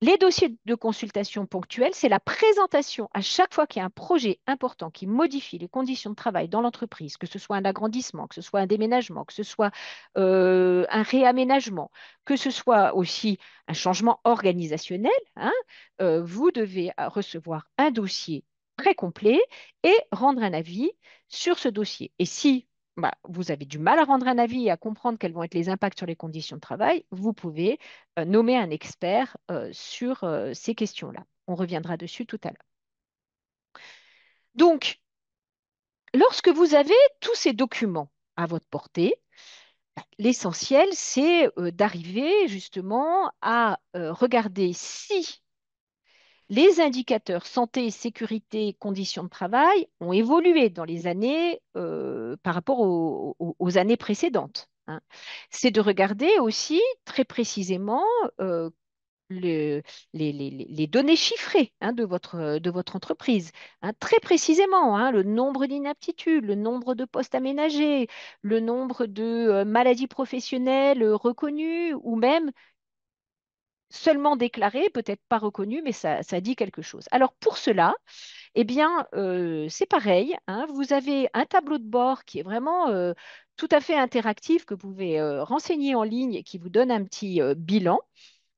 les dossiers de consultation ponctuelle, c'est la présentation à chaque fois qu'il y a un projet important qui modifie les conditions de travail dans l'entreprise, que ce soit un agrandissement, que ce soit un déménagement, que ce soit un réaménagement, que ce soit aussi un changement organisationnel, hein, vous devez recevoir un dossier très complet et rendre un avis sur ce dossier. Et si vous avez du mal à rendre un avis et à comprendre quels vont être les impacts sur les conditions de travail, vous pouvez nommer un expert sur ces questions-là. On reviendra dessus tout à l'heure. Donc, lorsque vous avez tous ces documents à votre portée, l'essentiel, c'est d'arriver justement à regarder si les indicateurs santé, sécurité, conditions de travail ont évolué dans les années par rapport aux années précédentes, hein. C'est de regarder aussi très précisément le- les données chiffrées, hein, de votre entreprise, hein, très précisément, hein, le nombre d'inaptitudes, le nombre de postes aménagés, le nombre de maladies professionnelles reconnues ou même seulement déclarées, peut-être pas reconnues, mais ça dit quelque chose. Alors pour cela, eh bien, c'est pareil, hein, vous avez un tableau de bord qui est vraiment tout à fait interactif, que vous pouvez renseigner en ligne et qui vous donne un petit bilan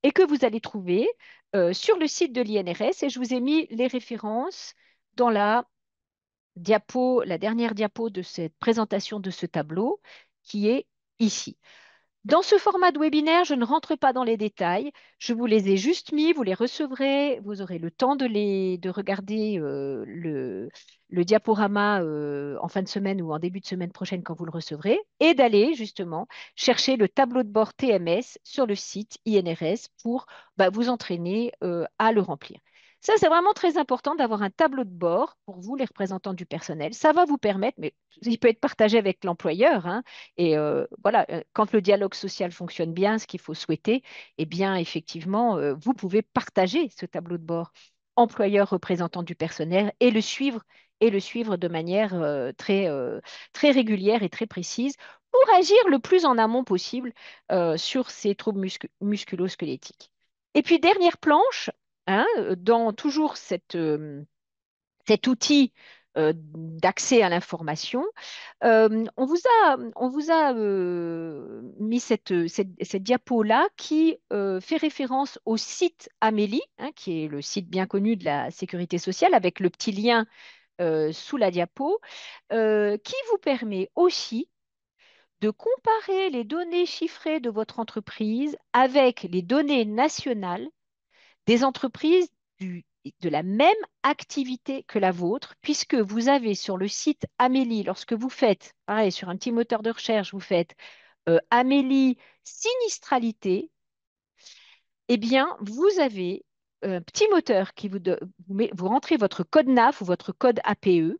et que vous allez trouver sur le site de l'INRS. Et je vous ai mis les références dans la dernière diapo de cette présentation de ce tableau qui est ici. Dans ce format de webinaire, je ne rentre pas dans les détails. Je vous les ai juste mis, vous les recevrez, vous aurez le temps de regarder le diaporama en fin de semaine ou en début de semaine prochaine quand vous le recevrez, et d'aller justement chercher le tableau de bord TMS sur le site INRS pour vous entraîner à le remplir. Ça, c'est vraiment très important d'avoir un tableau de bord pour vous, les représentants du personnel. Ça va vous permettre, mais il peut être partagé avec l'employeur, hein, et voilà, quand le dialogue social fonctionne bien, ce qu'il faut souhaiter, eh bien, effectivement, vous pouvez partager ce tableau de bord employeur représentant du personnel et le suivre de manière très régulière et très précise pour agir le plus en amont possible sur ces troubles musculo-squelettiques. Et puis, dernière planche, hein, dans toujours cet outil d'accès à l'information, on vous a mis cette diapo-là qui fait référence au site Amélie, hein, qui est le site bien connu de la sécurité sociale, avec le petit lien sous la diapo, qui vous permet aussi de comparer les données chiffrées de votre entreprise avec les données nationales des entreprises de la même activité que la vôtre, puisque vous avez sur le site Amélie, lorsque vous faites, pareil, sur un petit moteur de recherche, vous faites Amélie sinistralité, eh bien, vous avez un petit moteur qui vous rentrez votre code NAF ou votre code APE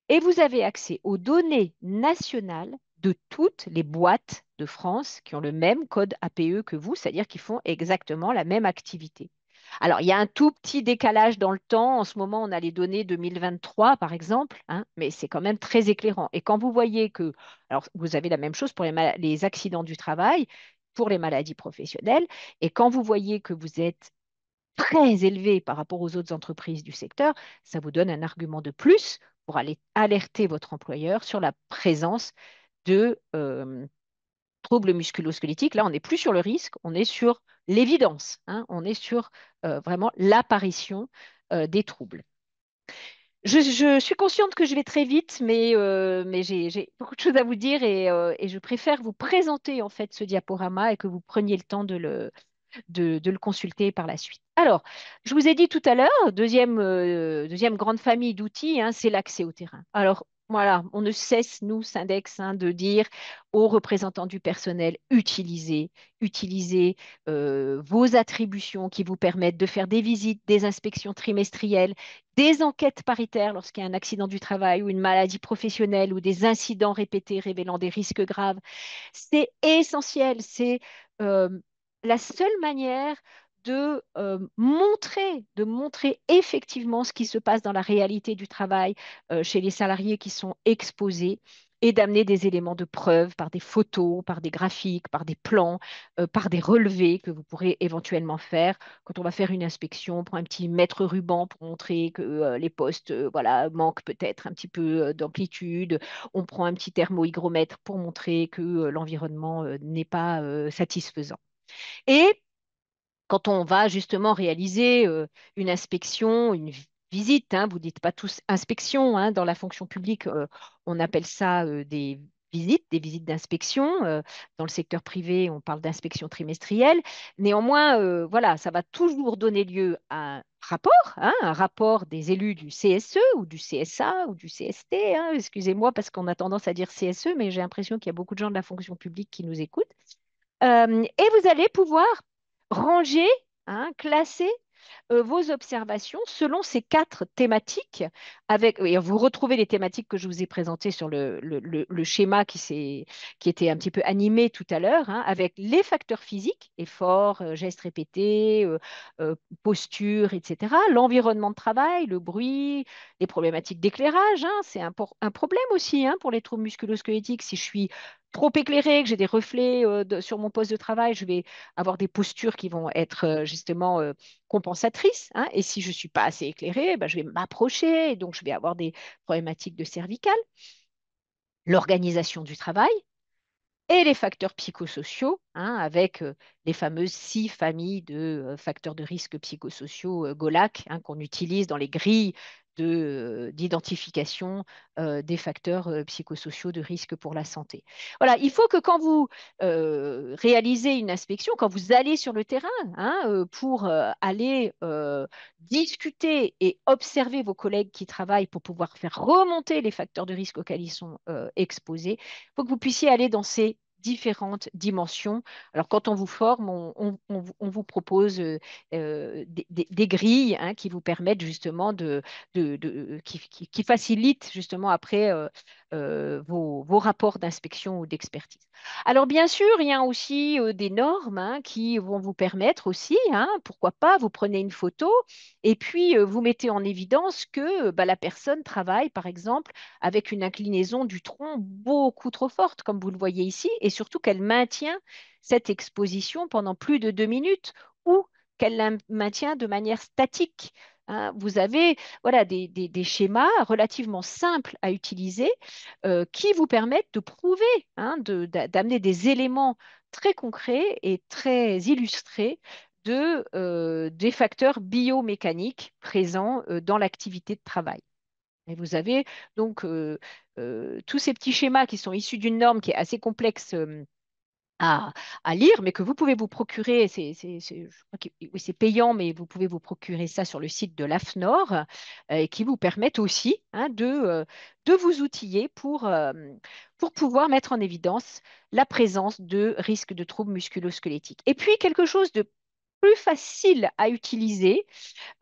et vous avez accès aux données nationales de toutes les boîtes de France qui ont le même code APE que vous, c'est-à-dire qui font exactement la même activité. Alors, il y a un tout petit décalage dans le temps. En ce moment, on a les données 2023, par exemple, hein, mais c'est quand même très éclairant. Et quand vous voyez que, alors, vous avez la même chose pour les accidents du travail, pour les maladies professionnelles, et quand vous voyez que vous êtes très élevé par rapport aux autres entreprises du secteur, ça vous donne un argument de plus pour aller alerter votre employeur sur la présence de troubles musculo-squelettiques. Là, on n'est plus sur le risque, on est sur l'évidence, hein, on est sur vraiment l'apparition des troubles. Je suis consciente que je vais très vite, mais j'ai beaucoup de choses à vous dire et je préfère vous présenter en fait ce diaporama et que vous preniez le temps de le consulter par la suite. Alors, je vous ai dit tout à l'heure, deuxième grande famille d'outils, hein, c'est l'accès au terrain. Alors, voilà, on ne cesse, nous, Syndex, hein, de dire aux représentants du personnel, utilisez vos attributions qui vous permettent de faire des visites, des inspections trimestrielles, des enquêtes paritaires lorsqu'il y a un accident du travail ou une maladie professionnelle ou des incidents répétés révélant des risques graves. C'est essentiel, c'est euh, la seule manière de montrer effectivement ce qui se passe dans la réalité du travail chez les salariés qui sont exposés et d'amener des éléments de preuve par des photos, par des graphiques, par des plans, par des relevés que vous pourrez éventuellement faire. Quand on va faire une inspection, on prend un petit mètre ruban pour montrer que les postes voilà, manquent peut-être un petit peu d'amplitude. On prend un petit thermohygromètre pour montrer que l'environnement n'est pas satisfaisant. Et quand on va justement réaliser une inspection, une visite, hein, vous ne dites pas tous inspection, hein, dans la fonction publique, on appelle ça des visites d'inspection. Dans le secteur privé, on parle d'inspection trimestrielle. Néanmoins, voilà, ça va toujours donner lieu à un rapport, hein, un rapport des élus du CSE ou du CSA ou du CST, hein, excusez-moi parce qu'on a tendance à dire CSE, mais j'ai l'impression qu'il y a beaucoup de gens de la fonction publique qui nous écoutent. Et vous allez pouvoir ranger, hein, classer vos observations selon ces quatre thématiques. Et vous retrouvez les thématiques que je vous ai présentées sur le schéma qui était un petit peu animé tout à l'heure, hein, avec les facteurs physiques, effort, gestes répétés, posture, etc. L'environnement de travail, le bruit, les problématiques d'éclairage, hein, c'est un problème aussi, hein, pour les troubles musculo-squelettiques. Si je suis trop éclairée, que j'ai des reflets sur mon poste de travail, je vais avoir des postures qui vont être justement compensatrices, hein. Et si je ne suis pas assez éclairée, ben, je vais m'approcher, et donc je vais avoir des problématiques de cervicale. L'organisation du travail et les facteurs psychosociaux, hein, avec les fameuses 6 familles de facteurs de risque psychosociaux GOLAC, hein, qu'on utilise dans les grilles d'identification des facteurs psychosociaux de risque pour la santé. Voilà, il faut que quand vous réalisez une inspection, quand vous allez sur le terrain, hein, pour aller discuter et observer vos collègues qui travaillent pour pouvoir faire remonter les facteurs de risque auxquels ils sont exposés, il faut que vous puissiez aller dans ces différentes dimensions. Alors, quand on vous forme, on vous propose des grilles, hein, qui vous permettent justement qui facilitent justement après vos rapports d'inspection ou d'expertise. Alors, bien sûr, il y a aussi des normes, hein, qui vont vous permettre aussi, hein, pourquoi pas, vous prenez une photo et puis vous mettez en évidence que bah, la personne travaille, par exemple, avec une inclinaison du tronc beaucoup trop forte, comme vous le voyez ici, et surtout qu'elle maintient cette exposition pendant plus de 2 minutes ou qu'elle la maintient de manière statique. Hein. Vous avez voilà, des schémas relativement simples à utiliser qui vous permettent de prouver, hein, d'amener des éléments très concrets et très illustrés des facteurs biomécaniques présents dans l'activité de travail. Et vous avez donc tous ces petits schémas qui sont issus d'une norme qui est assez complexe à, à lire, mais que vous pouvez vous procurer. Je crois que oui, c'est payant, mais vous pouvez vous procurer ça sur le site de l'AFNOR, et qui vous permettent aussi, hein, de vous outiller pour pouvoir mettre en évidence la présence de risques de troubles musculo-squelettiques. Et puis, quelque chose de plus facile à utiliser,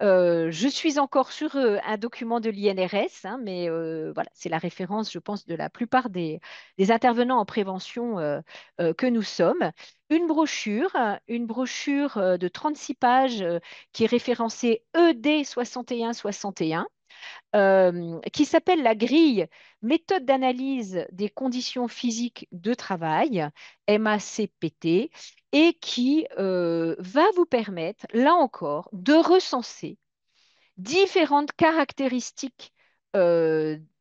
je suis encore sur un document de l'INRS, hein, mais voilà, c'est la référence, je pense, de la plupart des intervenants en prévention que nous sommes. Une brochure de 36 pages qui est référencée ED 6161, qui s'appelle la grille méthode d'analyse des conditions physiques de travail, MACPT, et qui va vous permettre, là encore, de recenser différentes caractéristiques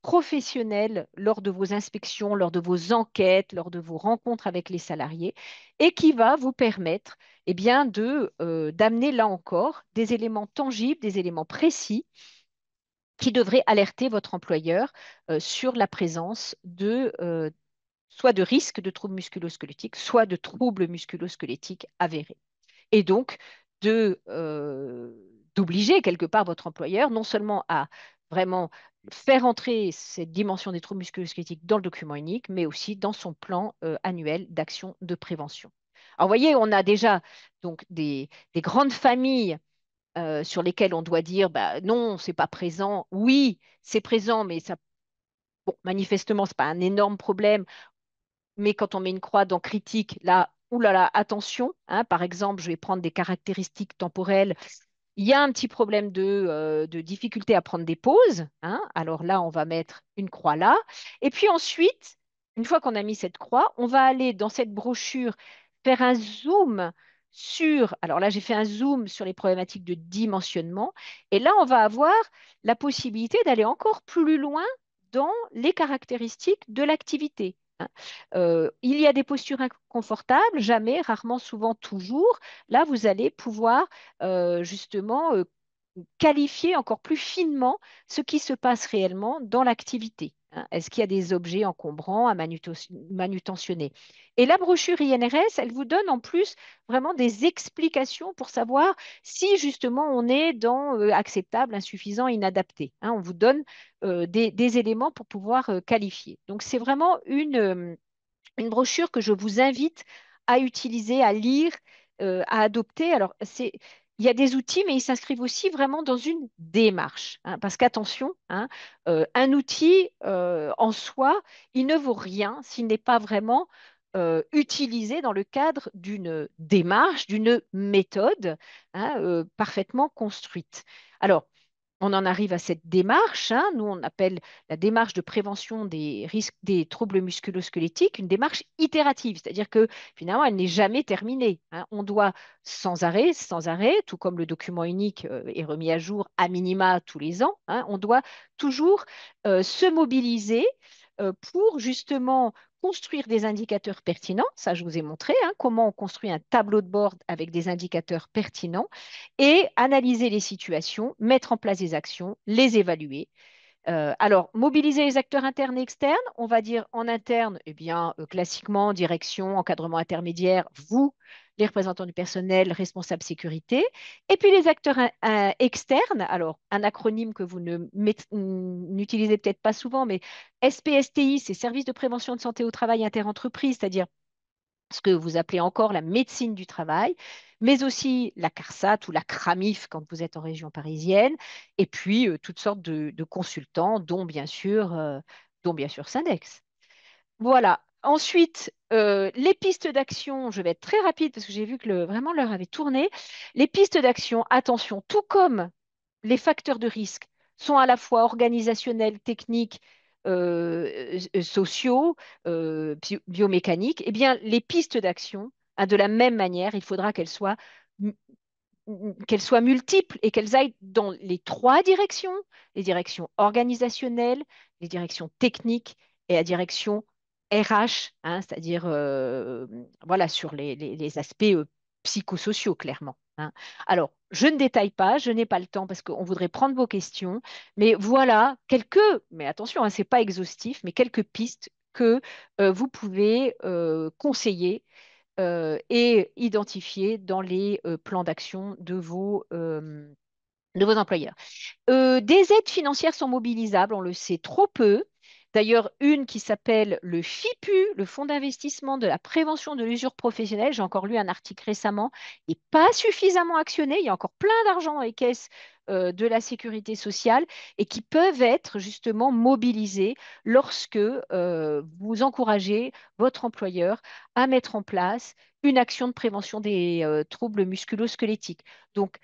professionnelles lors de vos inspections, lors de vos enquêtes, lors de vos rencontres avec les salariés, et qui va vous permettre eh bien, d'amener là encore des éléments tangibles, des éléments précis qui devraient alerter votre employeur sur la présence soit de risques de troubles musculo-squelettiques, soit de troubles musculo-squelettiques avérés. Et donc, d'obliger quelque part votre employeur non seulement à vraiment faire entrer cette dimension des troubles musculo-squelettiques dans le document unique, mais aussi dans son plan annuel d'action de prévention. Alors, vous voyez, on a déjà donc des grandes familles sur lesquelles on doit dire bah, non, c'est pas présent. Oui, c'est présent, mais ça, bon, manifestement, c'est pas un énorme problème. Mais quand on met une croix dans critique, là, oulala, attention, hein, par exemple, je vais prendre des caractéristiques temporelles. Il y a un petit problème de difficulté à prendre des pauses, hein. Alors là, on va mettre une croix là. Et puis ensuite, une fois qu'on a mis cette croix, on va aller dans cette brochure faire un zoom sur, alors là, j'ai fait un zoom sur les problématiques de dimensionnement. Et là, on va avoir la possibilité d'aller encore plus loin dans les caractéristiques de l'activité. Hein. Il y a des postures inconfortables, jamais, rarement, souvent, toujours. Là, vous allez pouvoir justement qualifier encore plus finement ce qui se passe réellement dans l'activité. Hein. Est-ce qu'il y a des objets encombrants à manutentionner? Et la brochure INRS, elle vous donne en plus vraiment des explications pour savoir si justement on est dans acceptable, insuffisant, inadapté. Hein. On vous donne des éléments pour pouvoir qualifier. Donc c'est vraiment une brochure que je vous invite à utiliser, à lire, à adopter. Alors, il y a des outils, mais ils s'inscrivent aussi vraiment dans une démarche. Hein, parce qu'attention, hein, un outil en soi, il ne vaut rien s'il n'est pas vraiment utilisé dans le cadre d'une démarche, d'une méthode hein, parfaitement construite. Alors, on en arrive à cette démarche, hein, nous on appelle la démarche de prévention des risques des troubles musculo-squelettiques, une démarche itérative, c'est-à-dire que finalement elle n'est jamais terminée. Hein. On doit sans arrêt, tout comme le document unique est remis à jour à minima tous les ans, hein, on doit toujours se mobiliser pour justement construire des indicateurs pertinents. Ça, je vous ai montré hein, comment on construit un tableau de bord avec des indicateurs pertinents et analyser les situations, mettre en place des actions, les évaluer. Alors, mobiliser les acteurs internes et externes, on va dire en interne, eh bien, classiquement, direction, encadrement intermédiaire, vous, les représentants du personnel, responsables sécurité. Et puis les acteurs externes, alors un acronyme que vous n'utilisez peut-être pas souvent, mais SPSTI, c'est Service de prévention de santé au travail interentreprise, c'est-à-dire ce que vous appelez encore la médecine du travail, mais aussi la CARSAT ou la CRAMIF quand vous êtes en région parisienne, et puis toutes sortes de consultants, dont bien sûr Syndex. Voilà. Ensuite, les pistes d'action, je vais être très rapide parce que j'ai vu que vraiment l'heure avait tourné. Les pistes d'action, attention, tout comme les facteurs de risque sont à la fois organisationnels, techniques, sociaux, biomécaniques, eh bien, les pistes d'action, hein, de la même manière, il faudra qu'elles soient qu'elles soient multiples et qu'elles aillent dans les trois directions, les directions organisationnelles, les directions techniques et la direction RH, hein, c'est-à-dire voilà, sur les aspects psychosociaux, clairement, hein. Alors, je ne détaille pas, je n'ai pas le temps parce qu'on voudrait prendre vos questions, mais voilà quelques, mais attention, hein, ce n'est pas exhaustif, mais quelques pistes que vous pouvez conseiller et identifier dans les plans d'action de vos employeurs. Des aides financières sont mobilisables, on le sait trop peu. D'ailleurs, une qui s'appelle le FIPU, le Fonds d'investissement de la prévention de l'usure professionnelle, j'ai encore lu un article récemment, n'est pas suffisamment actionné. Il y a encore plein d'argent dans les caisses de la sécurité sociale et qui peuvent être justement mobilisés lorsque vous encouragez votre employeur à mettre en place une action de prévention des troubles musculo-squelettiques. Donc,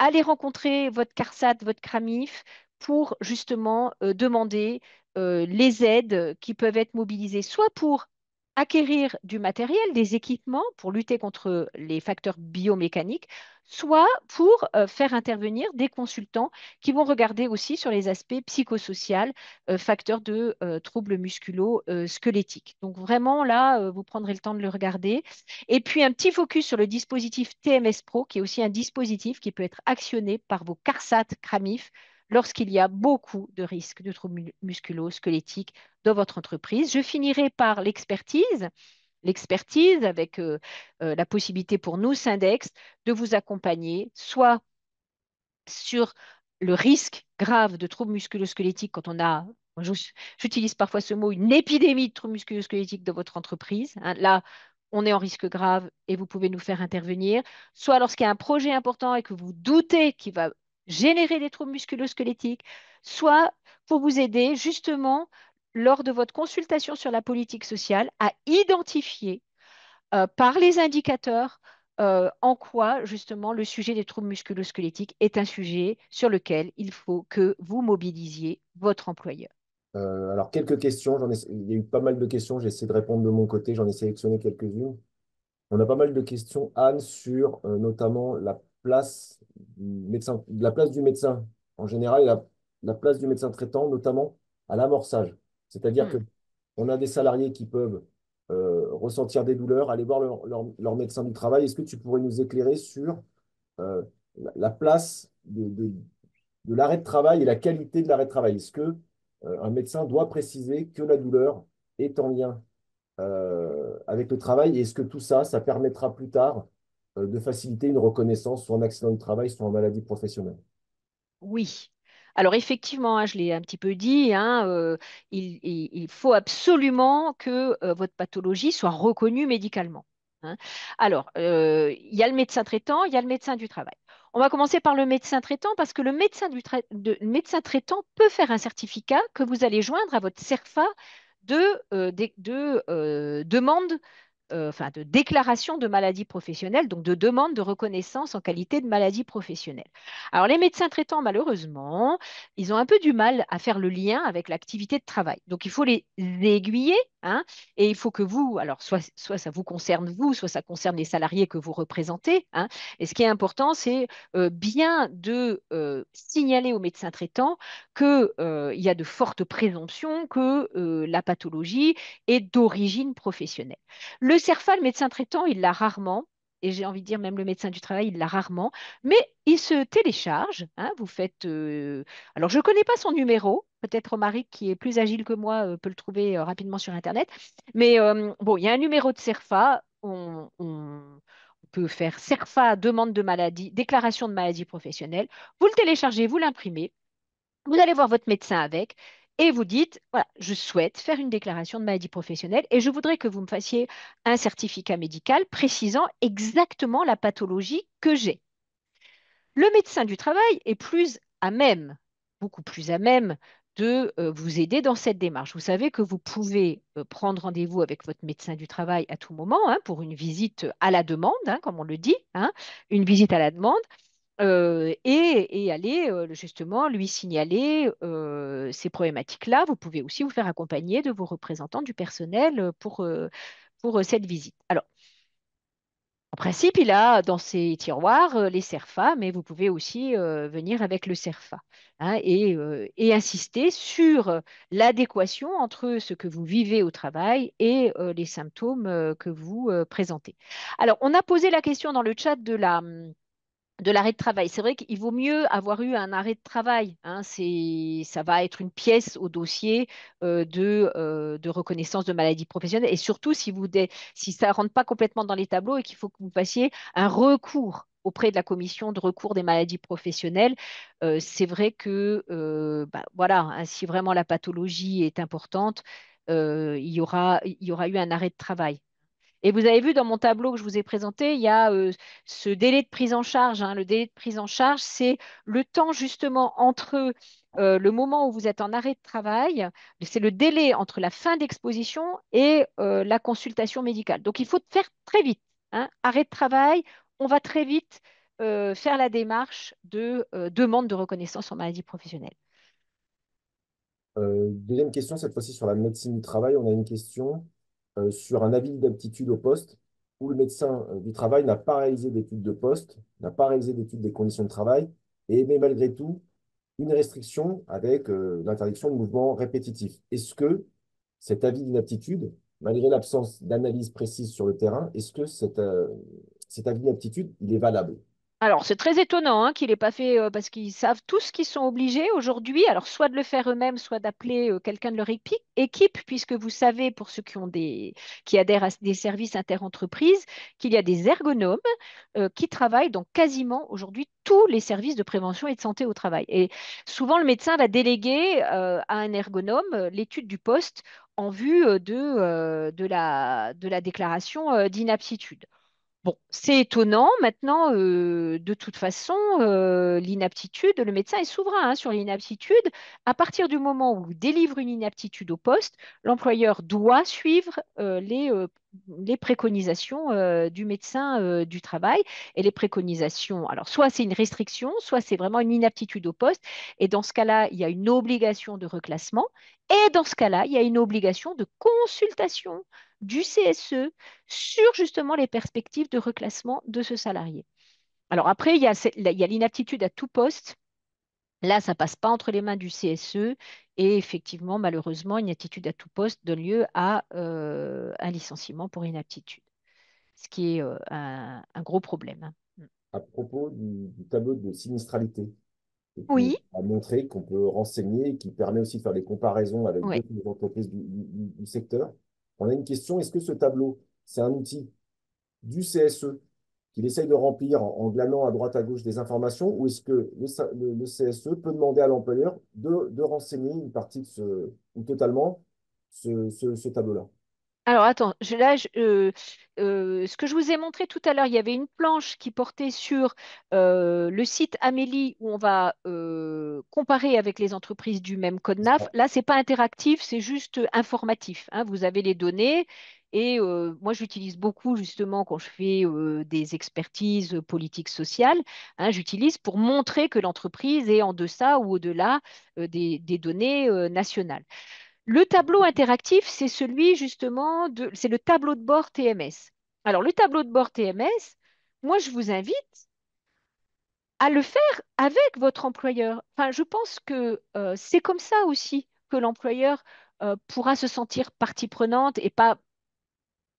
allez rencontrer votre CARSAT, votre CRAMIF pour justement demander les aides qui peuvent être mobilisées, soit pour acquérir du matériel, des équipements pour lutter contre les facteurs biomécaniques, soit pour faire intervenir des consultants qui vont regarder aussi sur les aspects psychosociaux, facteurs de troubles musculo-squelettiques. Donc vraiment, là, vous prendrez le temps de le regarder. Et puis un petit focus sur le dispositif TMS Pro, qui est aussi un dispositif qui peut être actionné par vos CARSAT CRAMIF lorsqu'il y a beaucoup de risques de troubles musculo-squelettiques dans votre entreprise. Je finirai par l'expertise. L'expertise avec la possibilité pour nous, Syndex, de vous accompagner, soit sur le risque grave de troubles musculo-squelettiques quand on a, j'utilise parfois ce mot, une épidémie de troubles musculo-squelettiques dans votre entreprise, hein. Là, on est en risque grave et vous pouvez nous faire intervenir. Soit lorsqu'il y a un projet important et que vous doutez qu'il va générer des troubles musculo-squelettiques, soit pour vous aider justement lors de votre consultation sur la politique sociale à identifier par les indicateurs en quoi justement le sujet des troubles musculo-squelettiques est un sujet sur lequel il faut que vous mobilisiez votre employeur. Alors, quelques questions. Il y a eu pas mal de questions. J'ai essayé de répondre de mon côté. J'en ai sélectionné quelques-unes. On a pas mal de questions, Anne, sur notamment la place du médecin en général et la place du médecin traitant, notamment à l'amorçage. C'est-à-dire que Hmm. on a des salariés qui peuvent ressentir des douleurs, aller voir leur médecin du travail. Est-ce que tu pourrais nous éclairer sur la place de l'arrêt de travail et la qualité de l'arrêt de travail? Est-ce que un médecin doit préciser que la douleur est en lien avec le travail? Et est-ce que tout ça, ça permettra plus tard de faciliter une reconnaissance soit en accident du travail, soit en maladie professionnelle? Oui. Alors effectivement, hein, je l'ai un petit peu dit, hein, il faut absolument que votre pathologie soit reconnue médicalement, hein. Alors, il y a le médecin traitant, il y a le médecin du travail. On va commencer par le médecin traitant parce que le médecin traitant peut faire un certificat que vous allez joindre à votre CERFA de demande enfin, de déclaration de maladie professionnelle, donc de demande de reconnaissance en qualité de maladie professionnelle. Alors, les médecins traitants, malheureusement, ils ont un peu du mal à faire le lien avec l'activité de travail. Donc, il faut les aiguiller, hein, et il faut que vous, alors, soit ça vous concerne vous, soit ça concerne les salariés que vous représentez, hein. Et ce qui est important, c'est bien de signaler aux médecins traitants qu'il y a de fortes présomptions que la pathologie est d'origine professionnelle. Le CERFA, le médecin traitant, il l'a rarement. Et j'ai envie de dire, même le médecin du travail, il l'a rarement. Mais il se télécharge, hein, vous faites. Alors, je ne connais pas son numéro. Peut-être Romaric, qui est plus agile que moi, peut le trouver rapidement sur Internet. Mais bon, il y a un numéro de CERFA. On peut faire CERFA, demande de maladie, déclaration de maladie professionnelle. Vous le téléchargez, vous l'imprimez. Vous allez voir votre médecin avec et vous dites, voilà, je souhaite faire une déclaration de maladie professionnelle et je voudrais que vous me fassiez un certificat médical précisant exactement la pathologie que j'ai. Le médecin du travail est plus à même, beaucoup plus à même de vous aider dans cette démarche. Vous savez que vous pouvez prendre rendez-vous avec votre médecin du travail à tout moment, hein, pour une visite à la demande, hein, comme on le dit, hein, une visite à la demande et aller justement lui signaler ces problématiques-là. Vous pouvez aussi vous faire accompagner de vos représentants du personnel pour cette visite. Alors, En principe, il a dans ses tiroirs les CERFA, mais vous pouvez aussi venir avec le CERFA, hein, et insister sur l'adéquation entre ce que vous vivez au travail et les symptômes que vous présentez. Alors, on a posé la question dans le chat de l'arrêt de travail. C'est vrai qu'il vaut mieux avoir eu un arrêt de travail, hein. Ça va être une pièce au dossier de reconnaissance de maladie professionnelle. Et surtout, si ça ne rentre pas complètement dans les tableaux et qu'il faut que vous fassiez un recours auprès de la commission de recours des maladies professionnelles, c'est vrai que bah, voilà, hein, si vraiment la pathologie est importante, il y aura eu un arrêt de travail. Et vous avez vu dans mon tableau que je vous ai présenté, il y a ce délai de prise en charge, hein. Le délai de prise en charge, c'est le temps justement entre le moment où vous êtes en arrêt de travail, c'est le délai entre la fin d'exposition et la consultation médicale. Donc il faut faire très vite, hein. Arrêt de travail, on va très vite faire la démarche de demande de reconnaissance en maladie professionnelle. Deuxième question, cette fois-ci sur la médecine du travail. On a une question sur un avis d'aptitude au poste où le médecin du travail n'a pas réalisé d'études de poste, n'a pas réalisé d'études des conditions de travail et émet malgré tout une restriction avec l'interdiction de mouvements répétitifs. Est-ce que cet avis d'inaptitude, malgré l'absence d'analyse précise sur le terrain, est-ce que cet avis d'inaptitude, il est valable? Alors, c'est très étonnant hein, qu'il n'ait pas fait, parce qu'ils savent tous qu'ils sont obligés aujourd'hui, alors soit de le faire eux-mêmes, soit d'appeler quelqu'un de leur équipe, puisque vous savez, pour ceux qui adhèrent à des services interentreprises, qu'il y a des ergonomes qui travaillent dans quasiment aujourd'hui tous les services de prévention et de santé au travail. Et souvent, le médecin va déléguer à un ergonome l'étude du poste en vue de la déclaration d'inaptitude. Bon, c'est étonnant. Maintenant, de toute façon, l'inaptitude, le médecin est souverain hein, sur l'inaptitude. À partir du moment où il délivre une inaptitude au poste, l'employeur doit suivre les préconisations du médecin du travail. Et les préconisations, alors soit c'est une restriction, soit c'est vraiment une inaptitude au poste. Et dans ce cas-là, il y a une obligation de reclassement. Et dans ce cas-là, il y a une obligation de consultation du CSE sur justement les perspectives de reclassement de ce salarié. Alors après, il y a l'inaptitude à tout poste. Là, ça ne passe pas entre les mains du CSE et effectivement, malheureusement, une inaptitude à tout poste donne lieu à un licenciement pour inaptitude, ce qui est un gros problème, hein. À propos du tableau de sinistralité, et qui Oui, a montré qu'on peut renseigner et qui permet aussi de faire des comparaisons avec oui. d'autres entreprises du secteur. On a une question, est-ce que ce tableau, c'est un outil du CSE qu'il essaye de remplir en glanant à droite à gauche des informations, ou est-ce que le CSE peut demander à l'employeur de renseigner une partie ou totalement ce tableau-là? Alors attends, ce que je vous ai montré tout à l'heure, il y avait une planche qui portait sur le site Amélie où on va comparer avec les entreprises du même code NAF. Là, c'est pas interactif, c'est juste informatif, hein. Vous avez les données et moi, j'utilise beaucoup justement quand je fais des expertises politiques sociales, hein, j'utilise pour montrer que l'entreprise est en deçà ou au-delà des données nationales. Le tableau interactif, c'est celui justement c'est le tableau de bord TMS. Alors, le tableau de bord TMS, moi, je vous invite à le faire avec votre employeur. Enfin, je pense que c'est comme ça aussi que l'employeur pourra se sentir partie prenante et pas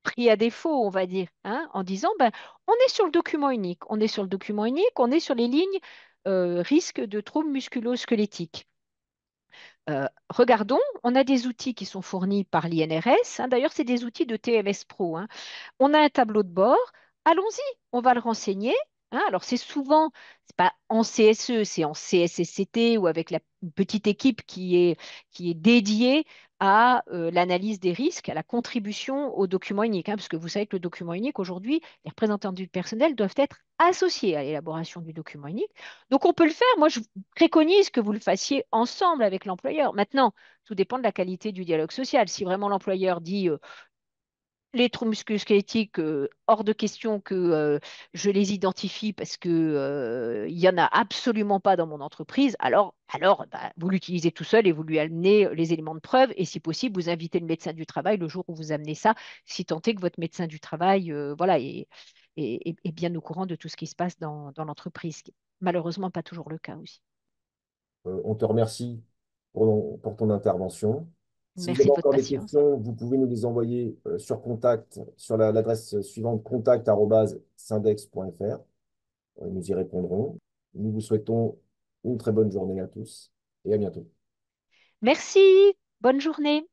pris à défaut, on va dire, hein, en disant, ben, on est sur le document unique, on est sur le document unique, on est sur les lignes risque de troubles musculo-squelettiques. Regardons, on a des outils qui sont fournis par l'INRS, hein. D'ailleurs, c'est des outils de TMS Pro, hein. On a un tableau de bord. Allons-y, on va le renseigner, hein. Alors, c'est pas en CSE, c'est en CSSCT ou avec la petite équipe qui est dédiée à l'analyse des risques, à la contribution au document unique, hein, parce que vous savez que le document unique, aujourd'hui, les représentants du personnel doivent être associés à l'élaboration du document unique. Donc, on peut le faire. Moi, je préconise que vous le fassiez ensemble avec l'employeur. Maintenant, tout dépend de la qualité du dialogue social. Si vraiment l'employeur dit les troubles musculo-squelettiques, hors de question que je les identifie parce que il y en a absolument pas dans mon entreprise, alors bah, vous l'utilisez tout seul et vous lui amenez les éléments de preuve et si possible, vous invitez le médecin du travail le jour où vous amenez ça, si tant est que votre médecin du travail, voilà, est bien au courant de tout ce qui se passe dans l'entreprise, ce qui est malheureusement pas toujours le cas aussi. On te remercie pour ton intervention. Si vous Merci avez de votre encore des patience. questions, vous pouvez nous les envoyer sur contact, sur l'adresse suivante contact@syndex.fr. Nous y répondrons. Nous vous souhaitons une très bonne journée à tous et à bientôt. Merci, bonne journée.